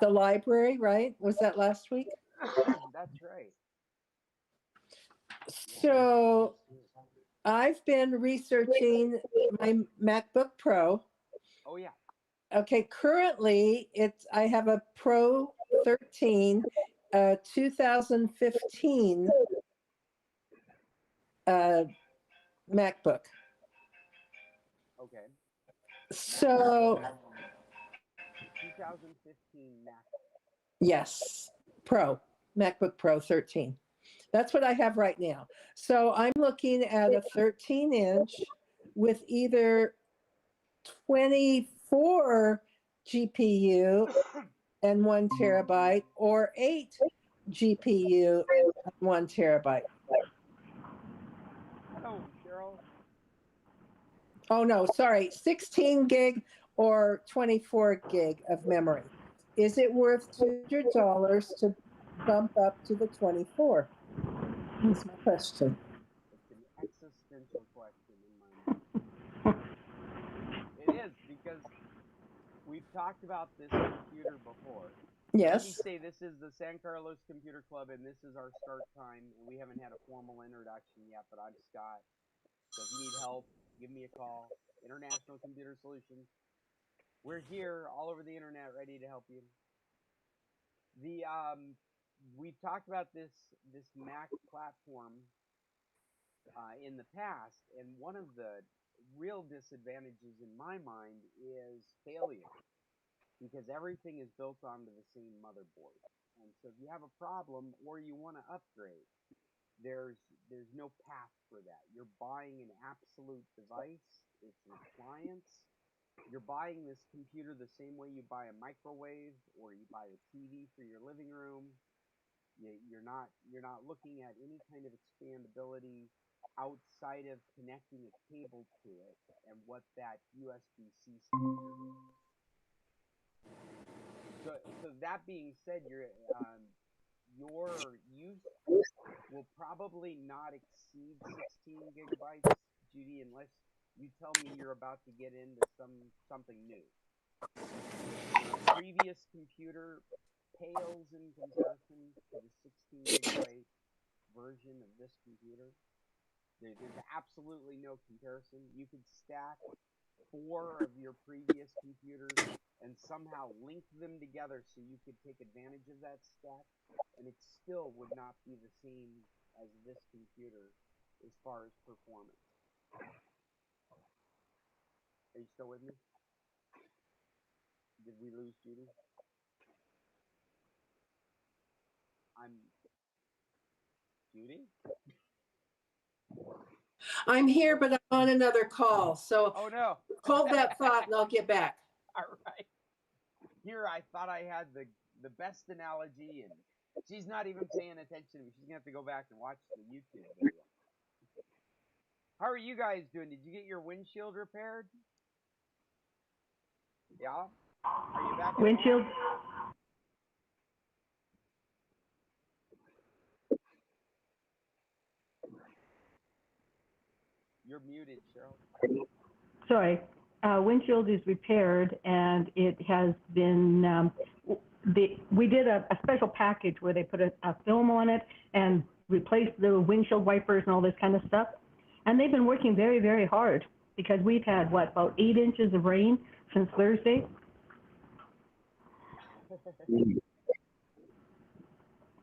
the library, right? Was that last week? That's right. Yeah, So I've been researching my MacBook Pro. oh yeah. Okay, currently I have a Pro 13, 2015 uh, MacBook. Okay. So 2015 Mac. yes, Pro, MacBook Pro 13. That's what I have right now. So I'm looking at a 13-inch with either 24 GPU and 1 TB or 8 GPU and 1 TB. Hello, Cheryl. Oh no, sorry, 16 gig or 24 gig of memory. Is it worth $200 to bump up to the 24? Is my question. It's an existential question in my mind. It is because we've talked about this computer before. Let me Yes. say this is the San Carlos Computer Club and this is our start time and we haven't had a formal introduction yet, but I'm Scott. So if you need help, give me a call. International Computer Solutions. We're here all over the internet ready to help you. The we've talked about this Mac platform in the past, and one of the real disadvantages in my mind is failure because everything is built onto the same motherboard. And so if you have a problem or you want to upgrade, there's there's no path for that. You're buying an absolute device. It's an appliance. You're buying this computer the same way you buy a microwave or you buy a TV for your living room. You're not looking at any kind of expandability outside of connecting a cable to it and what that USB-C standard is. So that being said, your use will probably not exceed 16 gigabytes, Judy, unless you tell me you're about to get into something new. Your previous computer pales in comparison to the 16 gigabyte version of this computer. There's absolutely no comparison. You could stack four of your previous computers and somehow link them together so you could take advantage of that stack, and it still would not be the same as this computer as far as performance. Are you still with me? Did we lose Judy? I'm Judy? I'm here, Oh, but I'm on another call. So oh no. hold that thought and I'll get back. All right. Here I thought I had the best analogy, and she's not even paying attention to me. She's gonna have to go back and watch the YouTube video. How are you guys doing? Did you get your windshield repaired? Yeah? Are you back at Windshield. home? You're muted, Cheryl. Sorry. Windshield is repaired, and it has been. We did a special package where they put a film on it and replaced the windshield wipers and all this kind of stuff. And they've been working very, very hard because we've had about 8 inches of rain since Thursday. So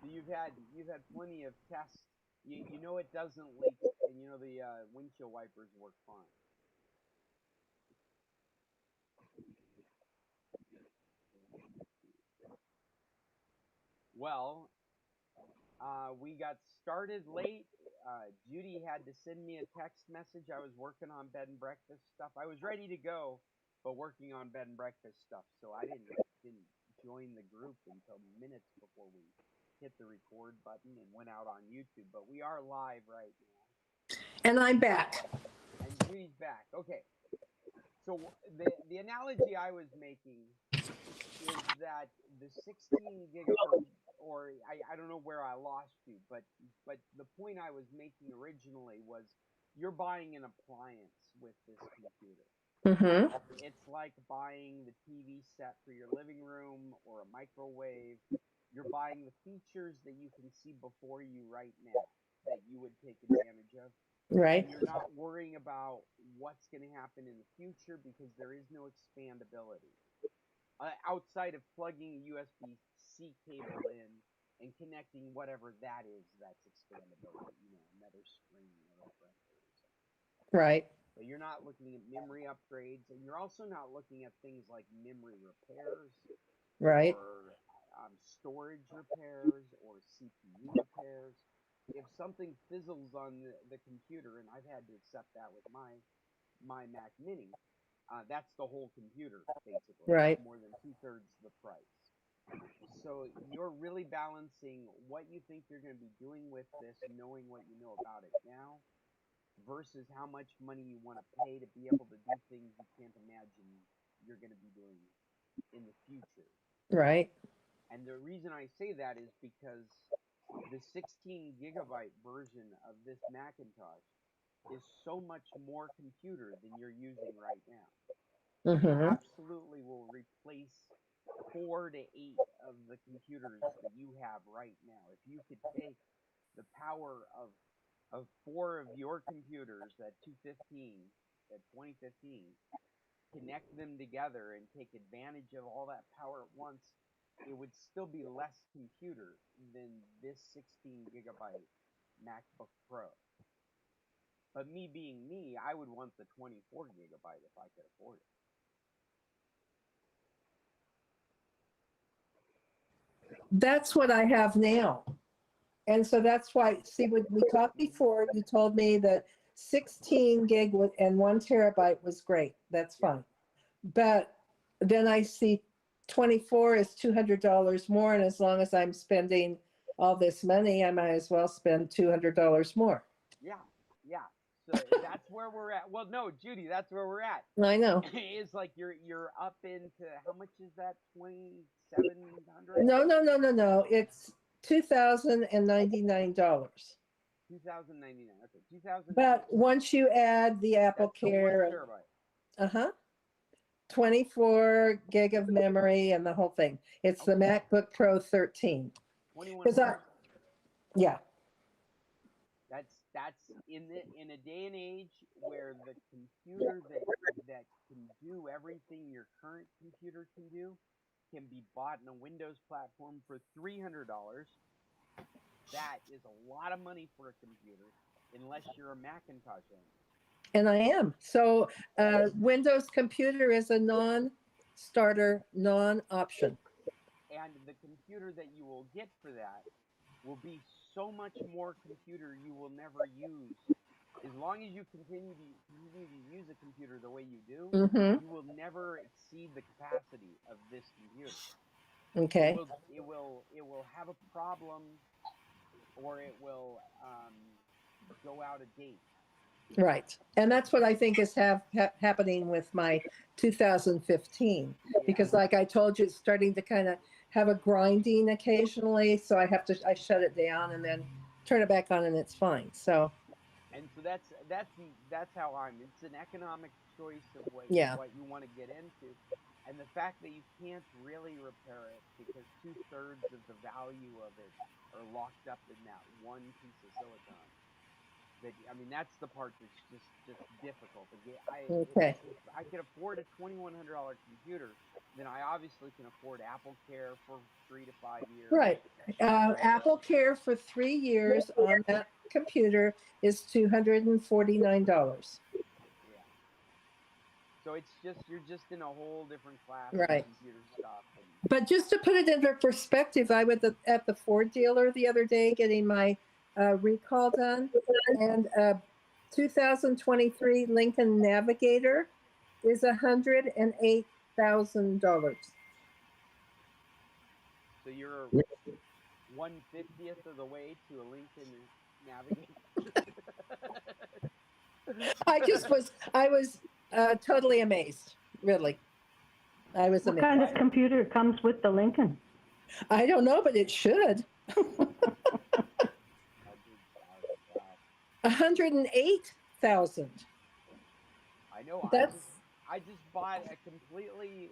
you've had plenty of tests. You know it doesn't leak, and you know the windshield wipers work fine. Well, we got started late. Judy had to send me a text message. I was working on bed and breakfast stuff. I was ready to go, but working on bed and breakfast stuff, so I didn't join the group until minutes before we hit the record button and went out on YouTube. But we are live right now. And I'm back. And Judy's back. Okay. So the analogy I was making is that the 16 gig or I don't know where I lost you, but the point I was making originally was you're buying an appliance with this computer. Mm-hmm. It's like buying the TV set for your living room or a microwave. You're buying the features that you can see before you right now that you would take advantage of. Right. And you're not worrying about what's going to happen in the future because there is no expandability. Outside of plugging a USB-C cable in and connecting whatever that is, that's expandability, another screen or a printer or something. Right. But you're not looking at memory upgrades, and you're also not looking at things like memory repairs Right. or storage repairs or CPU repairs. If something fizzles on the computer, and I've had to accept that with my Mac Mini, that's the whole computer, basically. Right. It's more than 2/3 the price. So you're really balancing what you think you're going to be doing with this, knowing what you know about it now, versus how much money you want to pay to be able to do things you can't imagine you're going to be doing in the future. Right. And the reason I say that is because the 16 gigabyte version of this Macintosh is so much more computer than you're using right now. It Mm-hmm. absolutely will replace 4 to 8 of the computers that you have right now. If you could take the power of 4 of your computers at 2015, connect them together and take advantage of all that power at once, it would still be less computer than this 16 gigabyte MacBook Pro. But me being me, I would want the 24 gigabyte if I could afford it. That's what I have now. And so that's why, see, when we talked before, you told me that 16 gig and 1 terabyte was great. That's Yeah. fine. But then I see 24 is $200 more. And as long as I'm spending all this money, I might as well spend $200 more. Yeah, yeah. So that's where we're at. Well, no, Judy, that's where we're at. I know. It's like you're up into, how much is that? 2,700? No. It's $2,099. 2,099. Okay, 2,000. But once you add the Apple That's the 1 Care, terabyte. 24 gig of memory and the whole thing. It's the MacBook Pro 13. 2,100. Yeah. That's in a day and age where the computer that can do everything your current computer can do can be bought in a Windows platform for $300. That is a lot of money for a computer, unless you're a Macintosh owner. And I am. So Windows computer is a non-starter, non-option. And the computer that you will get for that will be so much more computer you will never use. As long as you continue to use a computer the way you do, Mm-hmm. you will never exceed the capacity of this computer. Okay. It will have a problem, or it will go out of date. Right. And that's what I think is happening with my 2015, because like I told you, it's starting to kind of have a grinding occasionally. So I shut it down and then turn it back on and it's fine. So. And so that's how it's an economic choice of what Yeah. you want to get into. And the fact that you can't really repair it because 2/3 of the value of it are locked up in that one piece of silicon. That's the part that's just difficult. Okay. If I could afford a $2,100 computer, then I obviously can afford Apple Care for 3 to 5 years. Right. Apple Care for 3 years on that computer is $249. Yeah. So you're just in a whole different class Right. of computer stuff. But just to put it into perspective, I was at the Ford dealer the other day getting my recall done, and 2023 Lincoln Navigator is $108,000. So you're 1/50th of the way to a Lincoln Navigator. I was totally amazed. Really, I was What amazed. kind of computer comes with the Lincoln? I don't know, but it should. 108,000. I know. That's I just bought a completely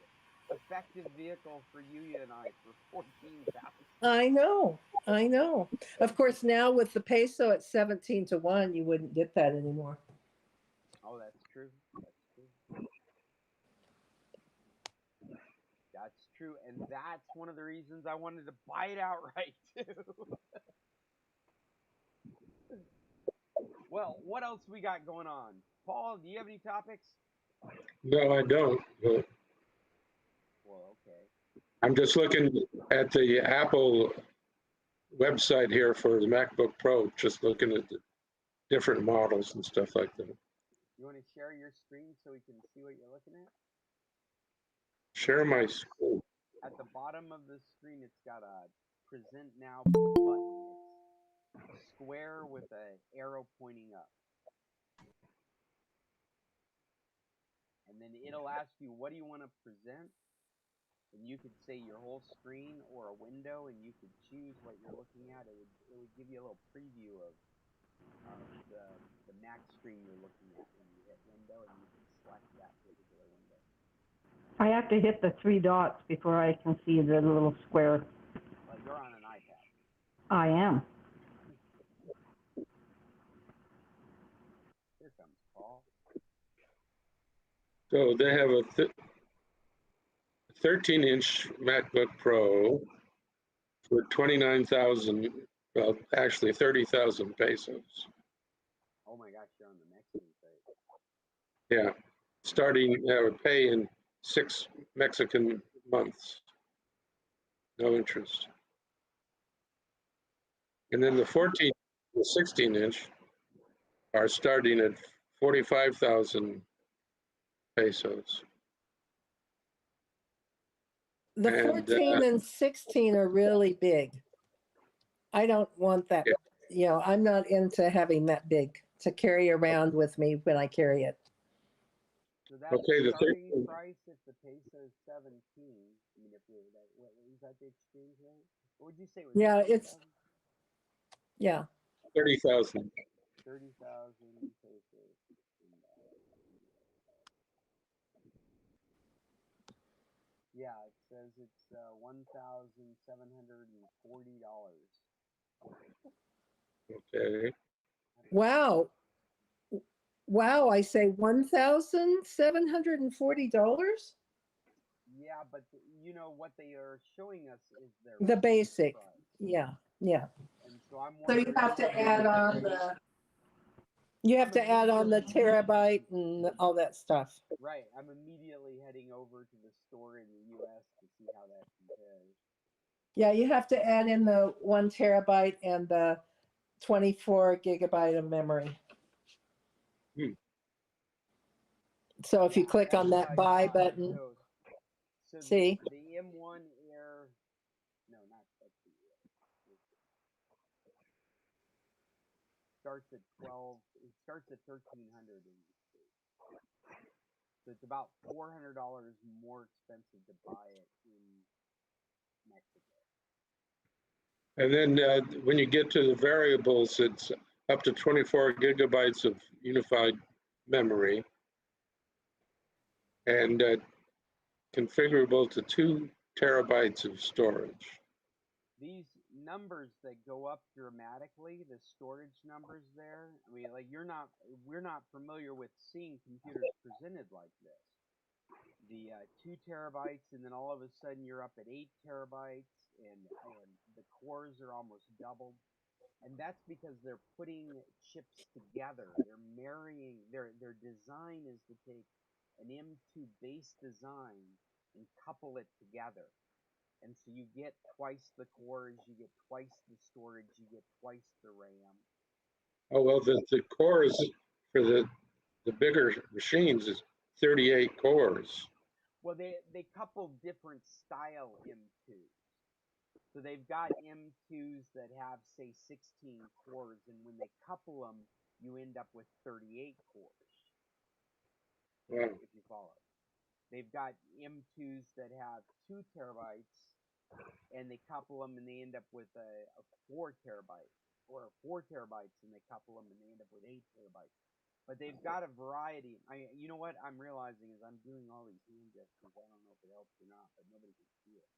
effective vehicle for you and I for 14,000. I know. I know. Of course, now with the peso at 17 to 1, you wouldn't get that anymore. Oh, that's true. That's true. That's true, and that's one of the reasons I wanted to buy it outright too. Well, what else we got going on? Paul, do you have any topics? No, I don't. But Well, okay. I'm just looking at the Apple website here for the MacBook Pro, just looking at the different models and stuff like that. You want to share your screen so we can see what you're looking at? Share my screen. At the bottom of the screen, it's got a present now button. It's a square with an arrow pointing up. And then it'll ask you, what do you want to present? And you could say your whole screen or a window, and you could choose what you're looking at. It would give you a little preview of the Mac screen you're looking at when you hit window, and you can select that particular window. I have to hit the three dots before I can see the little square. Well, you're on an iPad. I am. Here comes Paul. So they have a 13-inch MacBook Pro for 29,000, well, actually 30,000 pesos. Oh my gosh, you're on the Mexican site. Yeah, starting pay in 6 Mexican months, no interest. And then the 16-inch are starting at 45,000 pesos. The And, 14 and 16 are really big. I don't want that. Yeah. You know, I'm not into having that big to carry around with me when I carry it. So that's Okay, the starting 13 price if the peso is 17. I mean, if we what was that the exchange rate? What would you say it was? Yeah, 30,000? it's yeah. 30,000. 30,000 pesos. Yeah, it says it's $1,740. Okay. Wow. Wow, I say $1,740? Yeah, but you know what they are showing us is their The basic. price. Yeah, yeah. And so I'm So you wondering. have to add on the terabyte and all that stuff. Right, I'm immediately heading over to the store in the U.S. to see how that compares. Yeah, you have to add in the 1 terabyte and the 24 gigabyte of memory. So if you click on that buy button, So see? the M1 Air, no, not that's the Air. Starts at 12. It starts at 1,300 in the States. So it's about $400 more expensive to buy it in Mexico. And then when you get to the variables, it's up to 24 gigabytes of unified memory and configurable to 2 terabytes of storage. These numbers that go up dramatically, the storage numbers there, I mean, like we're not familiar with seeing computers presented like this. The 2 terabytes, and then all of a sudden you're up at 8 terabytes, and the cores are almost doubled. And that's because they're putting chips together. They're marrying. Their design is to take an M2 base design and couple it together. And so you get twice the cores, you get twice the storage, you get twice the RAM. Oh, well, the cores for the bigger machines is 38 cores. Well, they couple different style M2s. So they've got M2s that have, say, 16 cores, and when they couple them, you end up with 38 cores, Wow. if you follow. They've got M2s that have 2 terabytes, and they couple them, and they end up with a 4 terabyte, or 4 terabytes, and they couple them, and they end up with 8 terabytes. but they've got a variety. You know what I'm realizing is I'm doing all these hand gestures. I don't know if it helps or not, but nobody can see it.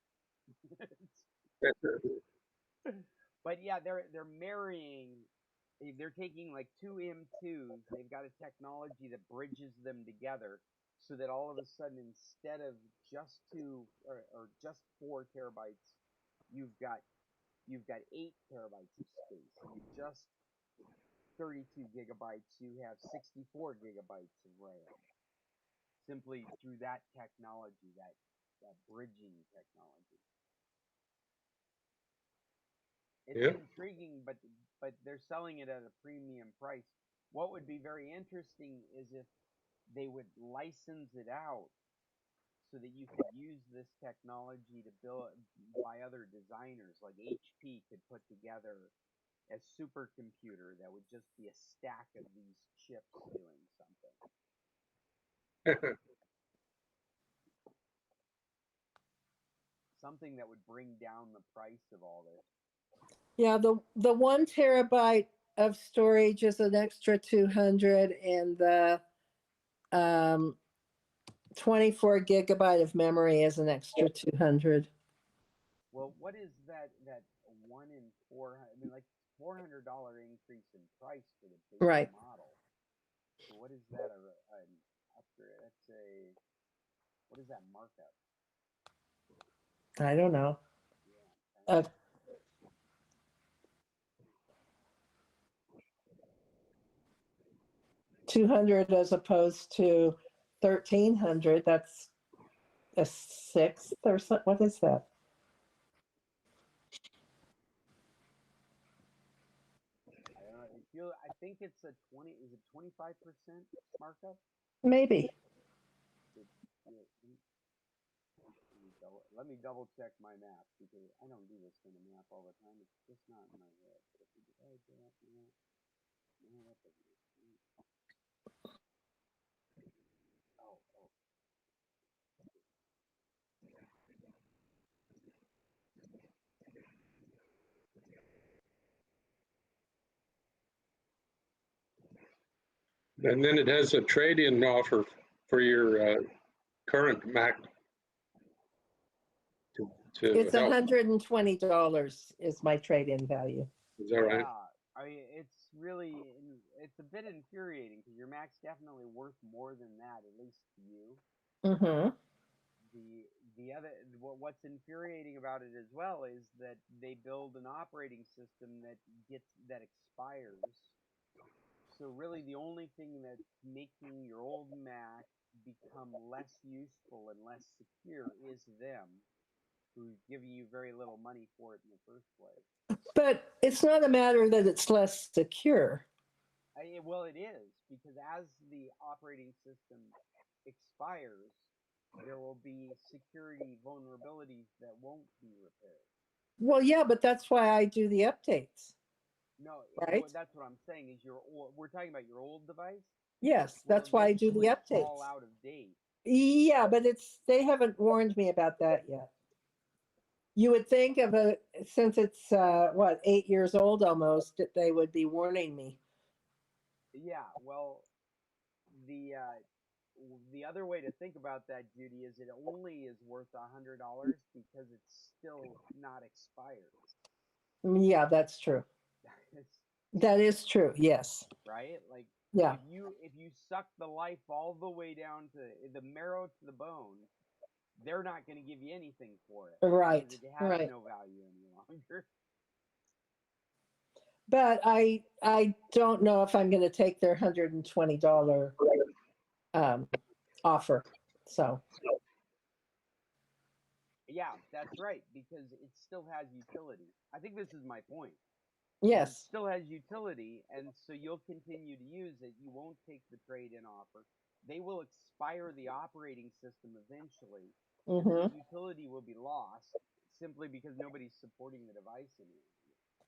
But yeah, they're marrying. They're taking like two M2s. They've got a technology that bridges them together, so that all of a sudden, instead of just two or just 4 terabytes, you've got 8 terabytes of space. And just 32 gigabytes, you have 64 gigabytes of RAM. Simply through that technology, that bridging technology. It's Yeah. intriguing, but they're selling it at a premium price. What would be very interesting is if they would license it out so that you could use this technology to build by other designers. Like HP could put together a supercomputer that would just be a stack of these chips doing something. Something that would bring down the price of all this. Yeah, the 1 terabyte of storage is an extra 200, and the 24 gigabyte of memory is an extra 200. Well, what is that 1 in 400? I mean, like $400 increase in price for the base Right. model. So what is that? An upgrade? That's what is that markup? I don't know. Yeah. 200 as opposed to 1300. That's a sixth or something. What is that? I don't know. I think it's a 20. Is it 25% markup? Maybe. Let me double check my math because I don't do this kind of math all the time. It's just not in my head. But if we divide that, no, that doesn't make sense. Oh. And then it has a trade-in offer for your current Mac to It's help. $120 is my trade-in value. Is that right? Yeah, I mean, it's a bit infuriating because your Mac's definitely worth more than that, at least to you. Mm-hmm. What's infuriating about it as well is that they build an operating system that expires. So really, the only thing that's making your old Mac become less useful and less secure is them, who's giving you very little money for it in the first place. But it's not a matter that it's less secure. Well, it is, because as the operating system expires, there will be security vulnerabilities that won't be repaired. Well, yeah, but that's why I do the updates. No, Right? that's what I'm saying is we're talking about your old device. Yes, Well, that's why I do the eventually updates. fall out of date. Yeah, but they haven't warned me about that yet. You would think since it's 8 years old almost, that they would be warning me. Yeah, well, the other way to think about that, Judy, is it only is worth $100 because it's still not expired. Yeah, that's true. That is true. Yes. Right? Like, yeah. If you suck the life all the way down to the marrow to the bone, they're not going to give you anything for it. Right. Because it has right. no value any longer. But I don't know if I'm going to take their $120 offer. So. Yeah, that's right, because it still has utility. I think this is my point. Yes. It still has utility, and so you'll continue to use it. You won't take the trade-in offer. They will expire the operating system eventually, and the utility will be lost simply because nobody's supporting the device anymore.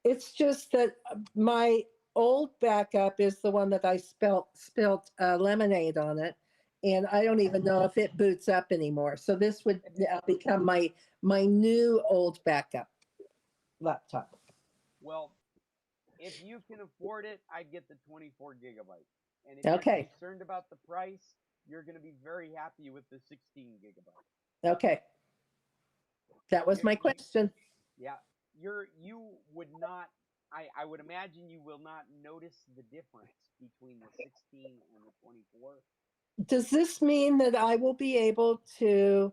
It's just that my old backup is the one that I spilt lemonade on it, and I don't even know if it boots up anymore. So this would become my new old backup laptop. Well, if you can afford it, I'd get the 24 gigabytes. And if you're Okay. concerned about the price, you're going to be very happy with the 16 gigabytes. Okay. That was my question. Yeah, you would not. I would imagine you will not notice the difference between the 16 and the 24. Does this mean that I will be able to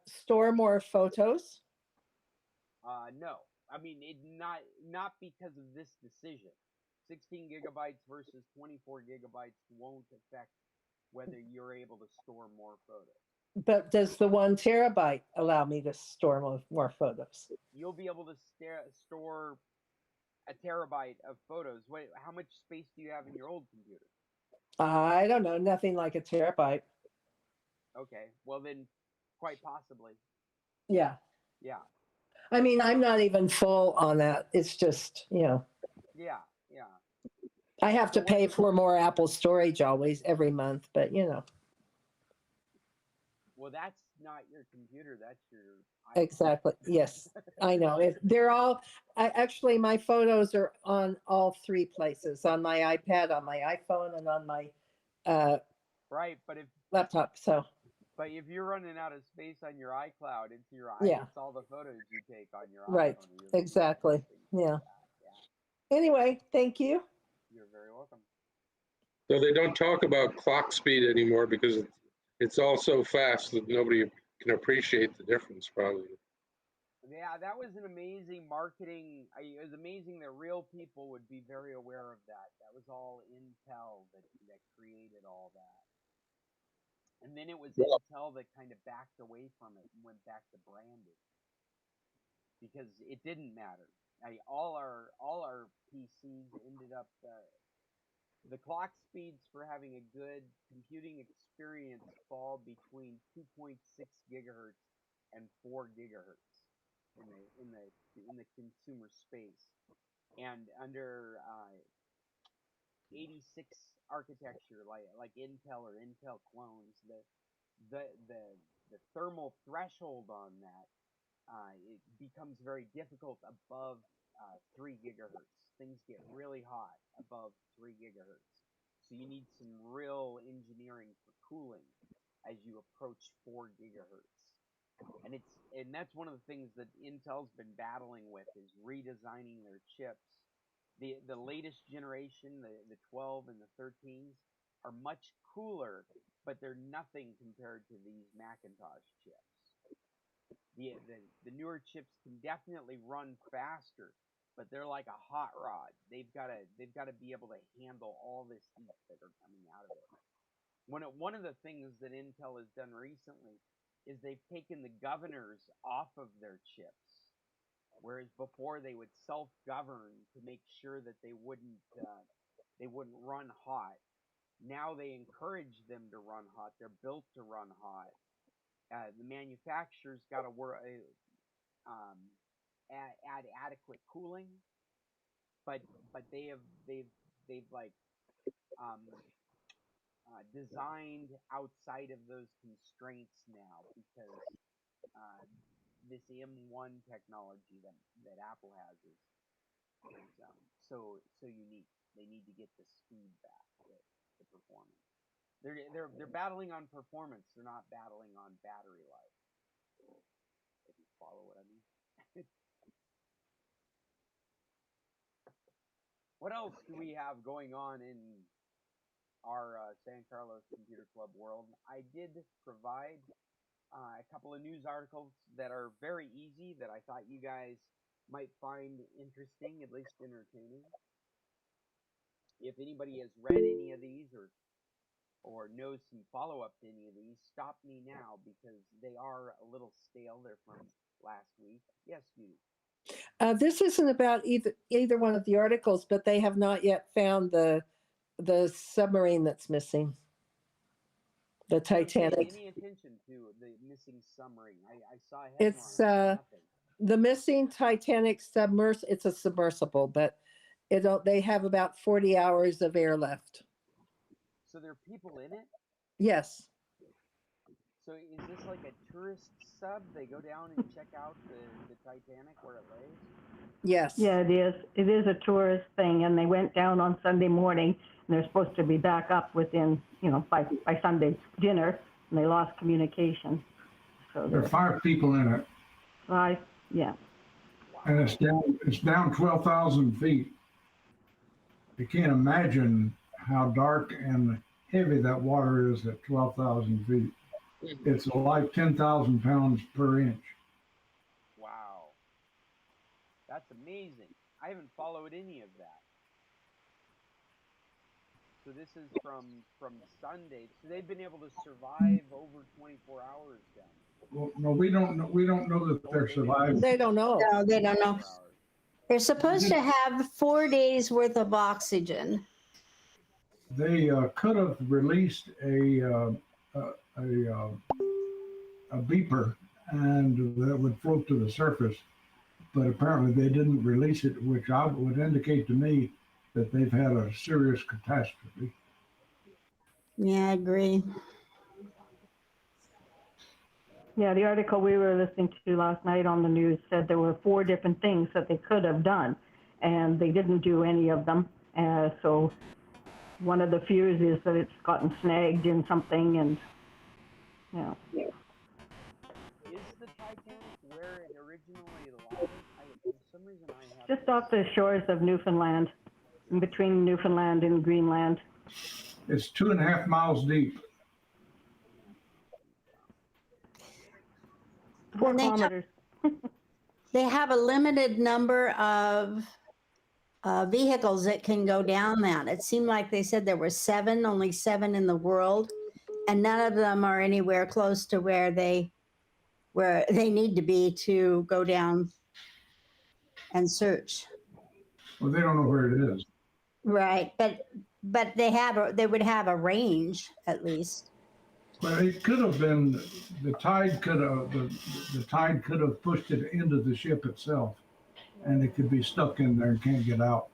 store more photos? No, I mean not because of this decision. 16 gigabytes versus 24 gigabytes won't affect whether you're able to store more photos. But does the 1 terabyte allow me to store more photos? You'll be able to store a terabyte of photos. Wait, how much space do you have in your old computer? I don't know, nothing like a terabyte. Okay, well then, quite possibly. Yeah. Yeah. I mean, I'm not even full on that. It's just, Yeah. I have to pay for more Apple storage always every month, but Well, that's not your computer. That's your iPhone. Exactly. Yes, I know. They're all, actually, my photos are on all three places, on my iPad, on my iPhone, and on my right, but laptop. if you're running out of space on your iCloud, Yeah. it's all the photos you take on your Right. iPhone. Exactly. Yeah. Anyway, thank you. You're very welcome. So they don't talk about clock speed anymore because it's all so fast that nobody can appreciate the difference, probably. Yeah, that was an amazing marketing. It was amazing that real people would be very aware of that. That was all Intel that created all that. And then it was Intel that kind of backed away from it and went back to branded because it didn't matter. All our PCs ended up the clock speeds for having a good computing experience fall between 2.6 gigahertz and 4 gigahertz in the consumer space, and under 86 architecture like Intel or Intel clones, the thermal threshold on that it becomes very difficult above 3 gigahertz. Things get really hot above 3 gigahertz. So you need some real engineering for cooling as you approach 4 gigahertz. And that's one of the things that Intel's been battling with is redesigning their chips. The latest generation, the 12 and the 13s, are much cooler, but they're nothing compared to these Macintosh chips. The newer chips can definitely run faster, but they're like a hot rod. They've got to be able to handle all this heat that are coming out of it. One of the things that Intel has done recently is they've taken the governors off of their chips, whereas before they would self-govern to make sure that they wouldn't run hot. Now they encourage them to run hot. They're built to run hot. The manufacturer's got to add adequate cooling, but they've like designed outside of those constraints now because this M1 technology that Apple has is so unique. They need to get the speed back, the performance. They're battling on performance. They're not battling on battery life. If you follow what I mean. What else do we have going on in our San Carlos Computer Club world? I did provide a couple of news articles that are very easy that I thought you guys might find interesting, at least entertaining. If anybody has read any of these or knows some follow-up to any of these, stop me now because they are a little stale. They're from last week. Yes, Judy. This isn't about either one of the articles, but they have not yet found the submarine that's missing. The Titanic. Any attention to the missing submarine? I saw a headline. It's the missing Titanic submersible. It's a submersible, but they have about 40 hours of air left. So there are people in it? Yes. So is this like a tourist sub? They go down and check out the Titanic where it lays? Yes. Yeah, it is. It is a tourist thing, and they went down on Sunday morning, And they're supposed to be back up within, by Sunday dinner, and they lost communication. So There are 5 people in it, yeah. and it's down 12,000 feet. You can't imagine how dark and heavy that water is at 12,000 feet. It's like 10,000 pounds per inch. Wow. That's amazing. I haven't followed any of that. So this is from Sunday. So they've been able to survive over 24 hours then. Well, no, we don't know. We don't know that they're surviving. They don't know. No, they don't know. 24 hours. They're supposed to have 4 days worth of oxygen. They could have released a beeper, and that would float to the surface. But apparently they didn't release it, which would indicate to me that they've had a serious catastrophe. Yeah, I agree. Yeah, the article we were listening to last night on the news said there were 4 different things that they could have done, and they didn't do any of them. So one of the fears is that it's gotten snagged in something, and Is the Titanic where it originally lies? For some reason I have just off the shores of Newfoundland, in between Newfoundland and Greenland. It's 2.5 miles deep. 4 They have- kilometers. They have a limited number of vehicles that can go down that. It seemed like they said there were 7, only 7 in the world, and none of them are anywhere close to where they need to be to go down and search. Well, they don't know where it is. Right, but they would have a range at least. But it could have been the tide could have pushed it into the ship itself, and it could be stuck in there and can't get out.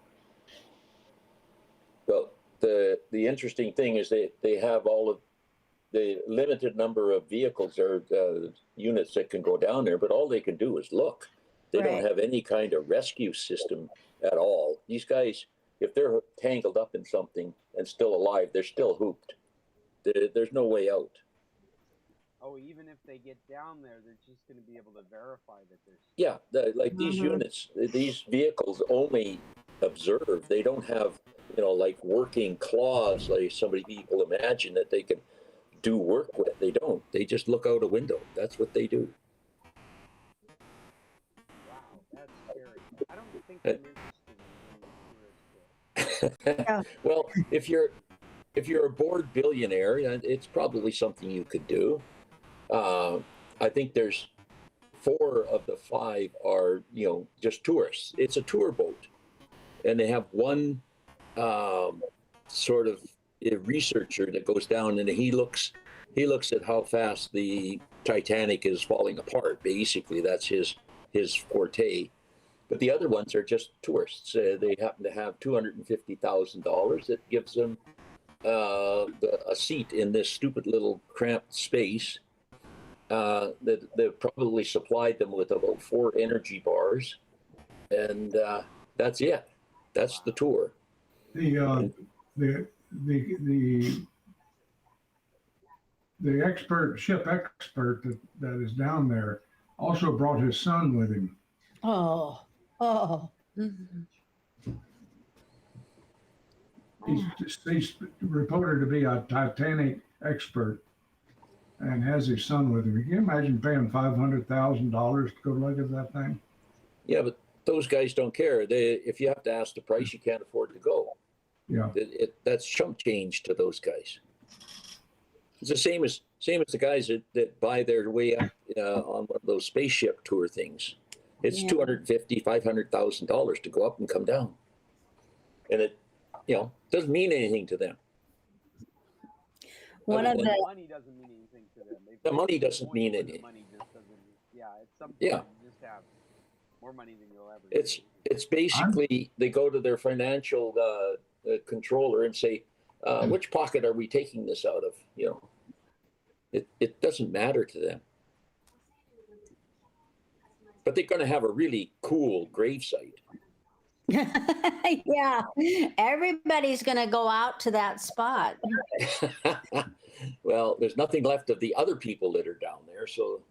Well, the interesting thing is they have all of the limited number of vehicles or units that can go down there, but all they can do is look. They Right. don't have any kind of rescue system at all. These guys, if they're tangled up in something and still alive, they're still hooped. There's no way out. Oh, even if they get down there, they're just going to be able to verify that there's. Yeah, these units, these vehicles only observe. They don't have, like working claws like people imagine that they can do work with. They don't. They just look out a window. That's what they do. Wow, that's scary. I don't think I'm interested in tourist. Well, if you're a bored billionaire, it's probably something you could do. I think there's 4 of the 5 are, just tourists. It's a tour boat, and they have one sort of a researcher that goes down and he looks at how fast the Titanic is falling apart. Basically, that's his forte. But the other ones are just tourists. They happen to have $250,000 that gives them a seat in this stupid little cramped space. They've probably supplied them with about 4 energy bars, and that's it. That's the tour. The ship expert that is down there also brought his son with him. Oh. He's reported to be a Titanic expert and has his son with him. Can you imagine paying $500,000 to go look at that thing? Yeah, but those guys don't care. If you have to ask the price, you can't afford to go. Yeah. That's chump change to those guys. It's the same as the guys that buy their way up on one of those spaceship tour things. It's $250,000, $500,000 to go up and come down, and it doesn't mean anything to them. One of the Money doesn't mean anything to them. The money doesn't mean anything. Money just doesn't. Yeah, at some point Yeah. you just have more money than you'll ever. It's basically they go to their financial controller and say, which pocket are we taking this out of? It doesn't matter to them. But they're going to have a really cool gravesite. Yeah, everybody's going to go out to that spot. Well, there's nothing left of the other people that are down there. So,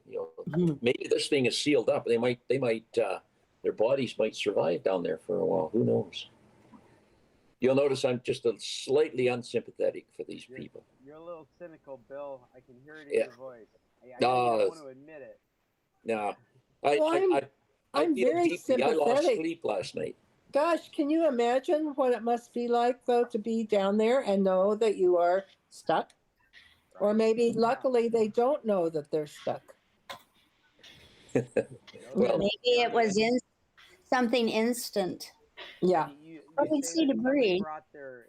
Mhm. maybe this thing is sealed up. They might, their bodies might survive down there for a while. Who knows? You'll notice I'm just a slightly unsympathetic for these people. You're a little cynical, Bill. I can hear it in Yeah. your voice. I don't No, want to admit it. no. Well, I'm feel very deeply. I lost sympathetic. sleep last night. Gosh, can you imagine what it must be like, though, to be down there and know that you are stuck? Or maybe, luckily, they don't know that they're stuck. Well, Maybe it was in something instant. Yeah. You Oh, we say see that somebody debris. brought their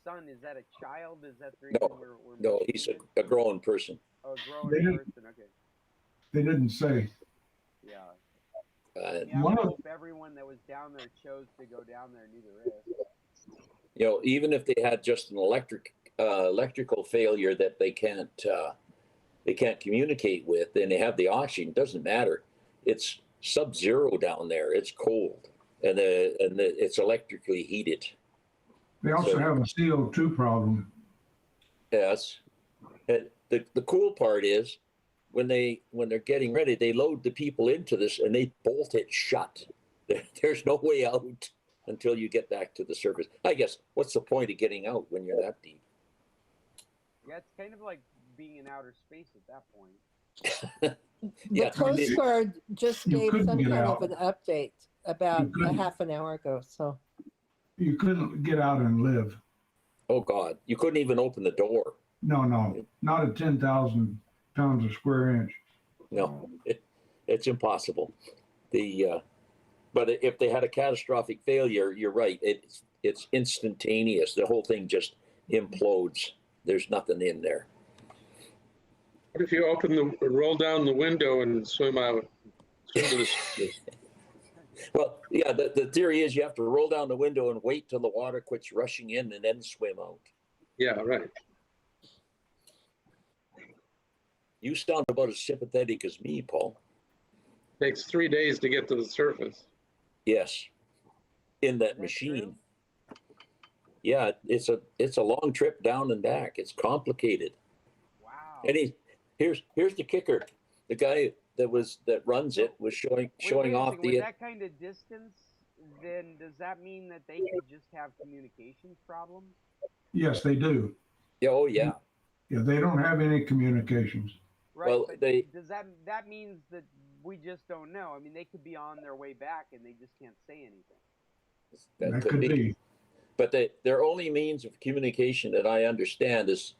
son. Is that a child? Is that the reason No, we're no, mentioning he's it? a grown person. Oh, a They grown didn't- person. Okay. They didn't say. Yeah. Uh, I One would of- hope everyone that was down there chose to go down there and do the risk. Even if they had just an electrical failure that they can't communicate with, and they have the oxygen, doesn't matter. It's sub-zero down there. It's cold, and it's electrically heated. They also So- have a CO2 problem. Yes. And the cool part is when they're getting ready, they load the people into this and they bolt it shut. There's no way out until you get back to the surface. I guess what's the point of getting out when you're that deep? Yeah, it's kind of like being in outer space at that point. The Yeah, Coast Guard just You gave couldn't some get kind out. of an update about You couldn't. a half an hour ago. So, You couldn't get out and live. Oh God, you couldn't even open the door. No, not at 10,000 pounds a square inch. No, it's impossible. But if they had a catastrophic failure, you're right. It's instantaneous. The whole thing just implodes. There's nothing in there. What if you roll down the window and swim out? Swim to the, Well, yeah, the theory is you have to roll down the window and wait till the water quits rushing in and then swim out. yeah, right. You sound about as sympathetic as me, Paul. Takes 3 days to get to the surface. Yes, in that Is that machine. true? Yeah, it's a long trip down and back. It's complicated. Wow. And here's the kicker. The guy that runs it was showing Wait a off second, the. with that kind of distance, then does that mean that they could just have communications problems? Yes, they do. Yeah, oh yeah. Yeah, they don't have any communications. Right. Well, but they- does that means that we just don't know? I mean, they could be on their way back and they just can't say anything. That could be. But their only means of communication that I understand is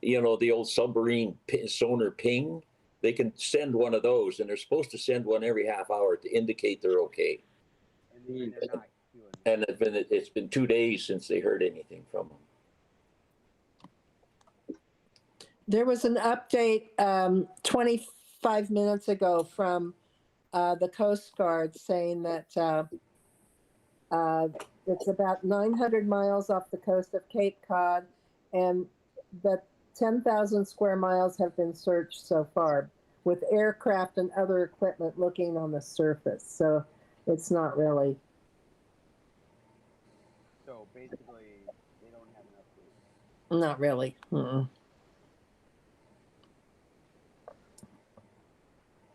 the old submarine sonar ping. They can send one of those, and they're supposed to send one every half hour to indicate they're okay. And they're not doing it. And it's been 2 days since they heard anything from them. there was an update 25 minutes ago from the Coast Guard saying that it's about 900 miles off the coast of Cape Cod, and that 10,000 square miles have been searched so far, with aircraft and other equipment looking on the surface. So it's not really. So basically, they don't have an update. Not really.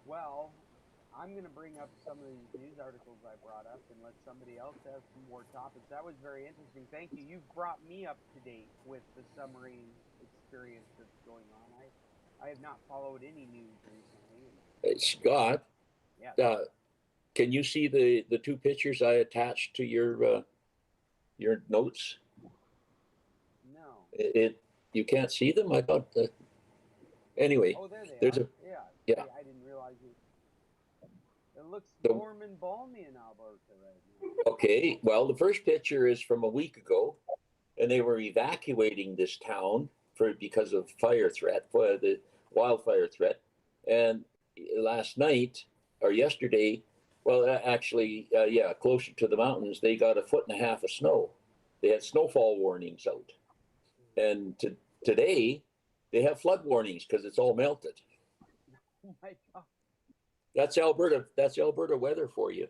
Well, I'm going to bring up some of these news articles I brought up and let somebody else have some more topics. That was very interesting. Thank you. You've brought me up to date with the submarine experience that's going on. I have not followed any news recently. Scott, Yeah. can you see the two pictures I attached to your notes? No. You can't see them? I thought that. Anyway, Oh, there they there's are. yeah. I didn't realize it. It looks The- warm and balmy in Alberta right now. okay. Well, the first picture is from a week ago, and they were evacuating this town because of fire threat, for the wildfire threat. And last night or yesterday, well, actually, closer to the mountains, they got 1.5 feet of snow. They had snowfall warnings out, and today they have flood warnings because it's all melted. Oh my God. That's Alberta. That's Alberta weather for you.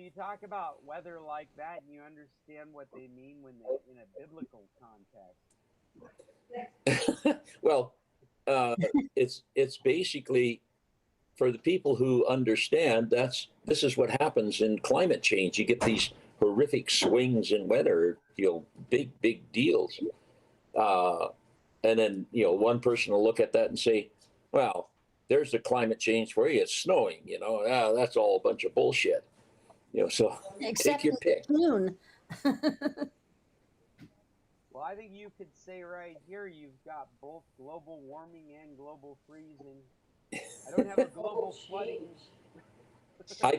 you talk about weather like that, and you understand what they mean when they in a biblical context. Well, it's basically for the people who understand. This is what happens in climate change. You get these horrific swings in weather. Big deals. And then one person will look at that and say, "Well, there's the climate change for you. It's snowing. That's all a bunch of bullshit." So Except take your pick. June. Well, I think you could say right here you've got both global warming and global freezing. I don't have a global flooding. I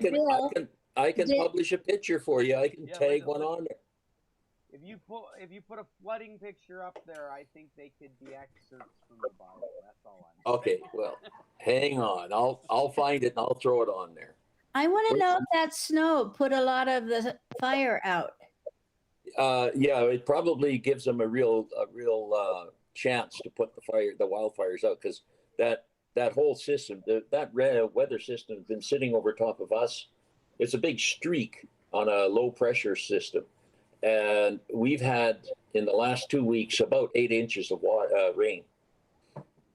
can Did- publish a picture for you. I can tag one look. on there. If you put a flooding picture up there, I think they could be excerpts from the Bible. That's all I'm saying. Okay, well, hang on. I'll find it and I'll throw it on there. I want to know if that snow put a lot of the fire out. Yeah, it probably gives them a real chance to put the wildfires out, because that whole system, that weather system has been sitting over top of us. It's a big streak on a low pressure system, and we've had in the last 2 weeks about 8 inches of rain.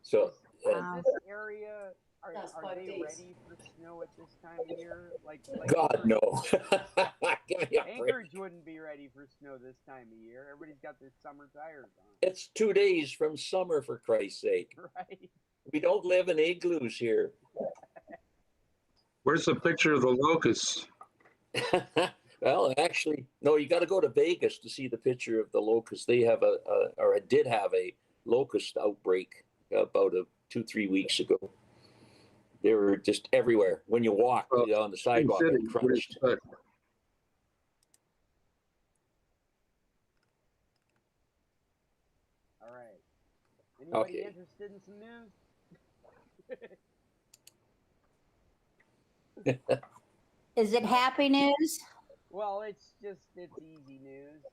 So Is this area, are they ready for snow at this time of year? Like God, no. Give me a break. Anchorage wouldn't be ready for snow this time of year. Everybody's got their summer tires on. It's 2 days from summer, for Christ's sake. Right. We don't live in igloos here. Where's the picture of the locusts? Well, actually, no, you got to go to Vegas to see the picture of the locust. They have did have a locust outbreak about 2-3 weeks ago. They were just everywhere. When you walk on the sidewalk, City, it crunched. All right. Anybody Okay. interested in some news? Is it happy news? Well, it's easy news.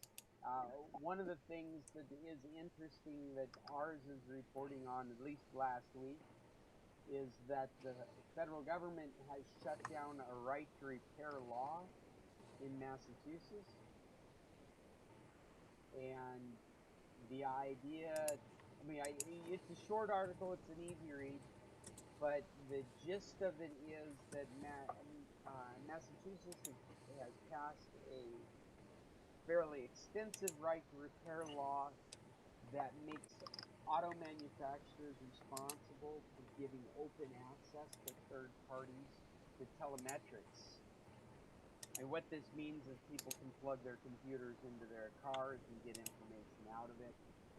One of the things that is interesting that ours is reporting on, at least last week, is that the federal government has shut down a right to repair law in Massachusetts. And the idea, it's a short article, it's an easy read, but the gist of it is that Massachusetts has passed a fairly extensive right to repair law that makes auto manufacturers responsible for giving open access to third parties to telemetrics. And what this means is people can plug their computers into their cars and get information out of it.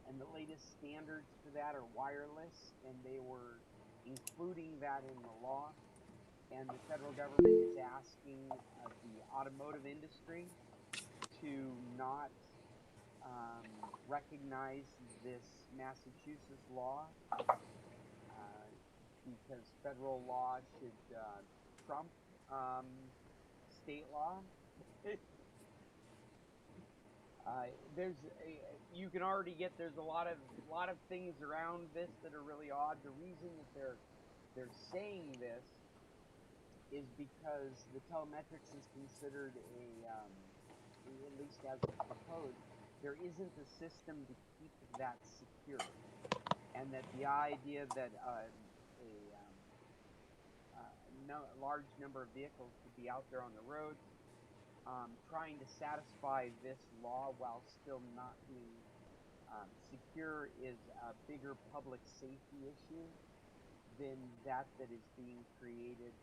And the latest standards for that are wireless, and they were including that in the law. And the federal government is asking the automotive industry to not recognize this Massachusetts law because federal law should trump state law. You can already get there's a lot of things around this that are really odd. The reason that they're saying this is because the telemetrics is considered at least as it's proposed, there isn't a system to keep that secure, and that the idea that a large number of vehicles could be out there on the roads trying to satisfy this law while still not being secure is a bigger public safety issue than that is being created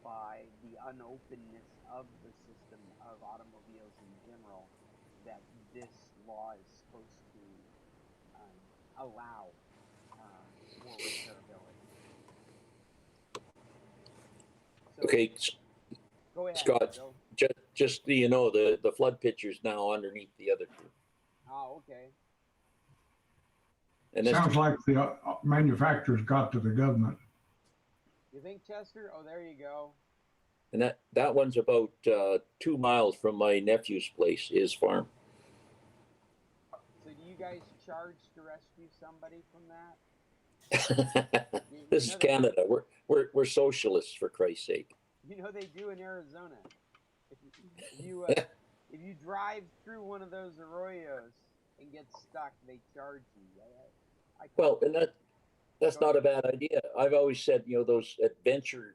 by the unopenness of the system of automobiles in general, that this law is supposed to allow for repairability. So, Okay, go ahead, Scott, Bill. just so you know, the flood picture's now underneath the other two. Oh, okay. And this, Sounds like the manufacturers got to the government. You think, Chester? Oh, there you go. and that one's about 2 miles from my nephew's place, his farm. So do you guys charge to rescue somebody from that? This is Canada. We're socialists, for Christ's sake. You know they do in Arizona. If you drive through one of those arroyos and get stuck, they charge you. Well, and that's Go not a ahead. bad idea. I've always said, those adventure,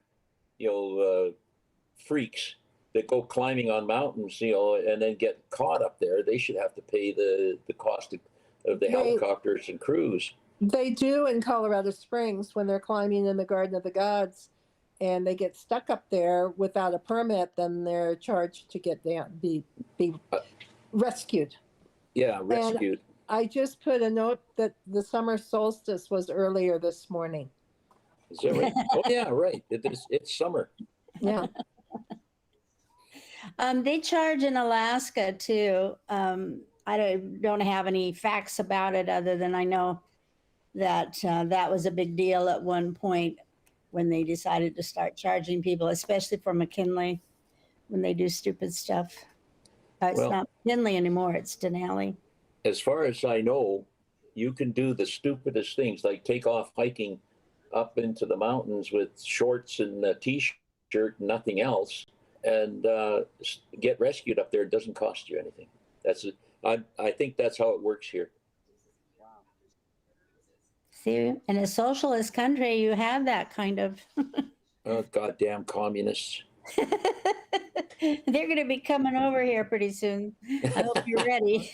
freaks that go climbing on mountains, and then get caught up there, they should have to pay the cost of the They helicopters and crews. they do in Colorado Springs when they're climbing in the Garden of the Gods, and they get stuck up there without a permit. Then they're charged to get down, be Uh, rescued. Yeah, And rescued. I just put a note that the summer solstice was earlier this morning. Is that right? Oh yeah, right. It's summer. Yeah. They charge in Alaska too. I don't have any facts about it other than I know that that was a big deal at one point when they decided to start charging people, especially for McKinley when they do stupid stuff. It's Well, not McKinley anymore, it's Denali. as far as I know, you can do the stupidest things, like take off hiking up into the mountains with shorts and a t-shirt and nothing else, and get rescued up there. It doesn't cost you anything. I think that's how it works here. Wow. See, in a socialist country, you have that kind of. Oh, goddamn communists. They're going to be coming over here pretty soon. I hope you're ready.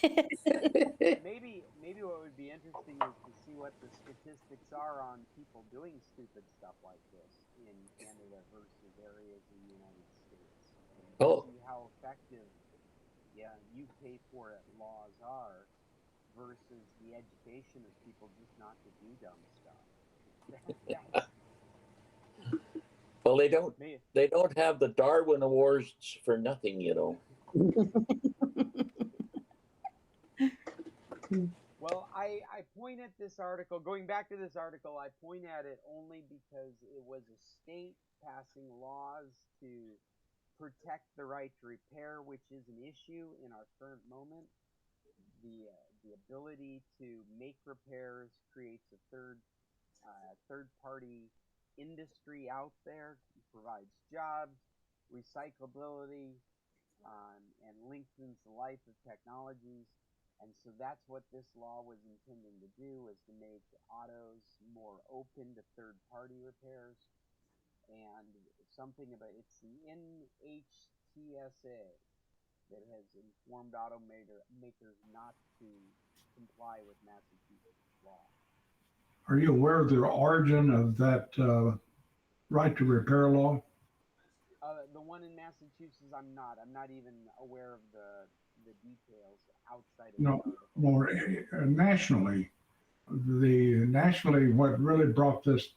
Maybe what would be interesting is to see what the statistics are on people doing stupid stuff like this in Canada versus areas in the United States, and Oh, see how effective, you pay for it laws are versus the education of people just not to do dumb stuff. That's well, me. they don't have the Darwin Awards for nothing. Well, I point at this article, going back to this article, I point at it only because it was a state passing laws to protect the right to repair, which is an issue in our current moment. The ability to make repairs creates a third party industry out there, provides jobs, recyclability, and lengthens the life of technologies. And so that's what this law was intending to do, was to make autos more open to third party repairs. And something about it's the NHTSA that has informed automakers not to comply with Massachusetts law. Are you aware of the origin of that right to repair law? The one in Massachusetts, I'm not. I'm not even aware of the details outside of No, the article. more nationally. Nationally, what really brought this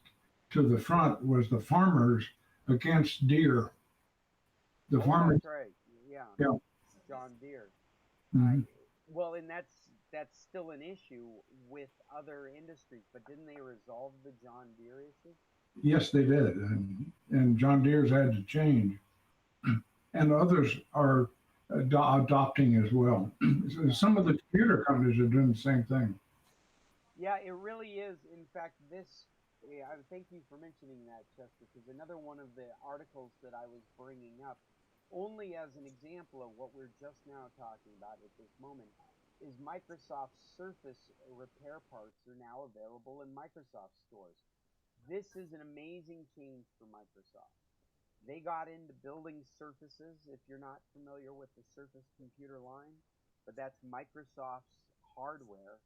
to the front was the farmers against deer. The farmers. That's right. Yeah. Yeah. John Deere. Mhm. Well, and that's still an issue with other industries, but didn't they resolve the John Deere issue? Yes, they did, and John Deere's had to change, and others are adopting as well. Some of the computer companies are doing the same thing. Yeah, it really is. In fact, thank you for mentioning that, Chester, because another one of the articles that I was bringing up, only as an example of what we're just now talking about at this moment, is Microsoft's Surface repair parts are now available in Microsoft stores. This is an amazing change for Microsoft. They got into building Surfaces, if you're not familiar with the Surface computer line, but that's Microsoft's hardware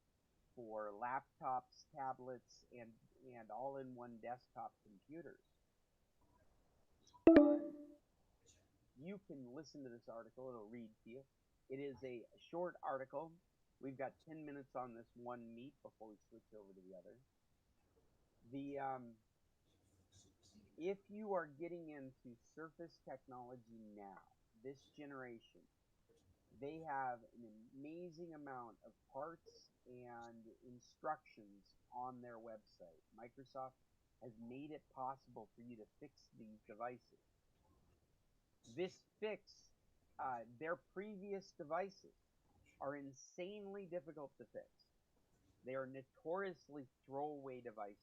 for laptops, tablets, and all-in-one desktop computers. You can listen to this article; it'll read to you. It is a short article. We've got 10 minutes on this one meet before we switch over to the other. If you are getting into Surface technology now, this generation, they have an amazing amount of parts and instructions on their website. Microsoft has made it possible for you to fix these devices. This fix, their previous devices are insanely difficult to fix. They are notoriously throwaway devices.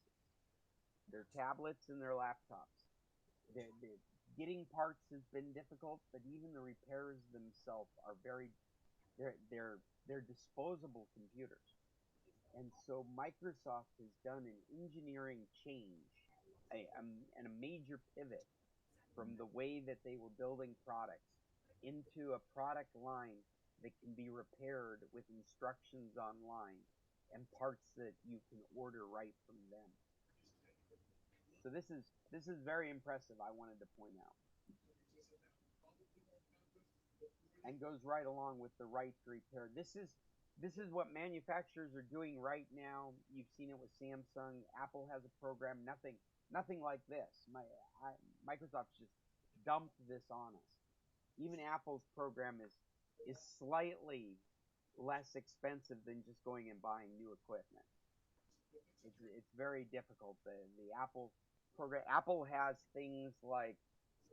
Their tablets and their laptops. getting parts has been difficult, but even the repairs themselves are very they're disposable computers. And so Microsoft has done an engineering change, and a major pivot from the way that they were building products into a product line that can be repaired with instructions online and parts that you can order right from them. So this is very impressive, I wanted to point out. And goes right along with the right to repair. This is what manufacturers are doing right now. You've seen it with Samsung. Apple has a program. Nothing like this. Microsoft just dumped this on us. Even Apple's program is slightly less expensive than just going and buying new equipment. It's very difficult. The Apple program. Apple has things like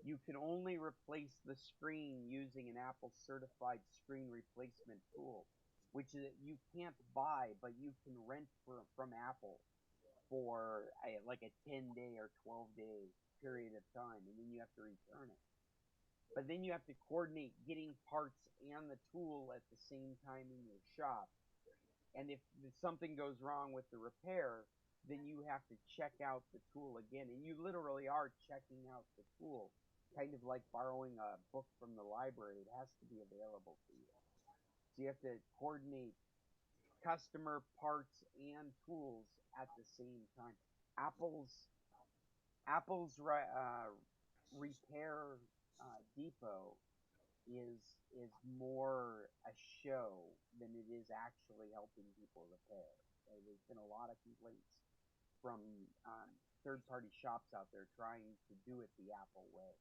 you can only replace the screen using an Apple certified screen replacement tool, which you can't buy, but you can rent from Apple for like a 10-day or 12-day period of time, and then you have to return it. But then you have to coordinate getting parts and the tool at the same time in your shop. And if something goes wrong with the repair, then you have to check out the tool again. And you literally are checking out the tool, kind of like borrowing a book from the library. It has to be available to you. So you have to coordinate customer parts and tools at the same time. Apple's repair depot is more a show than it is actually helping people repair. There's been a lot of complaints from third-party shops out there trying to do it the Apple way.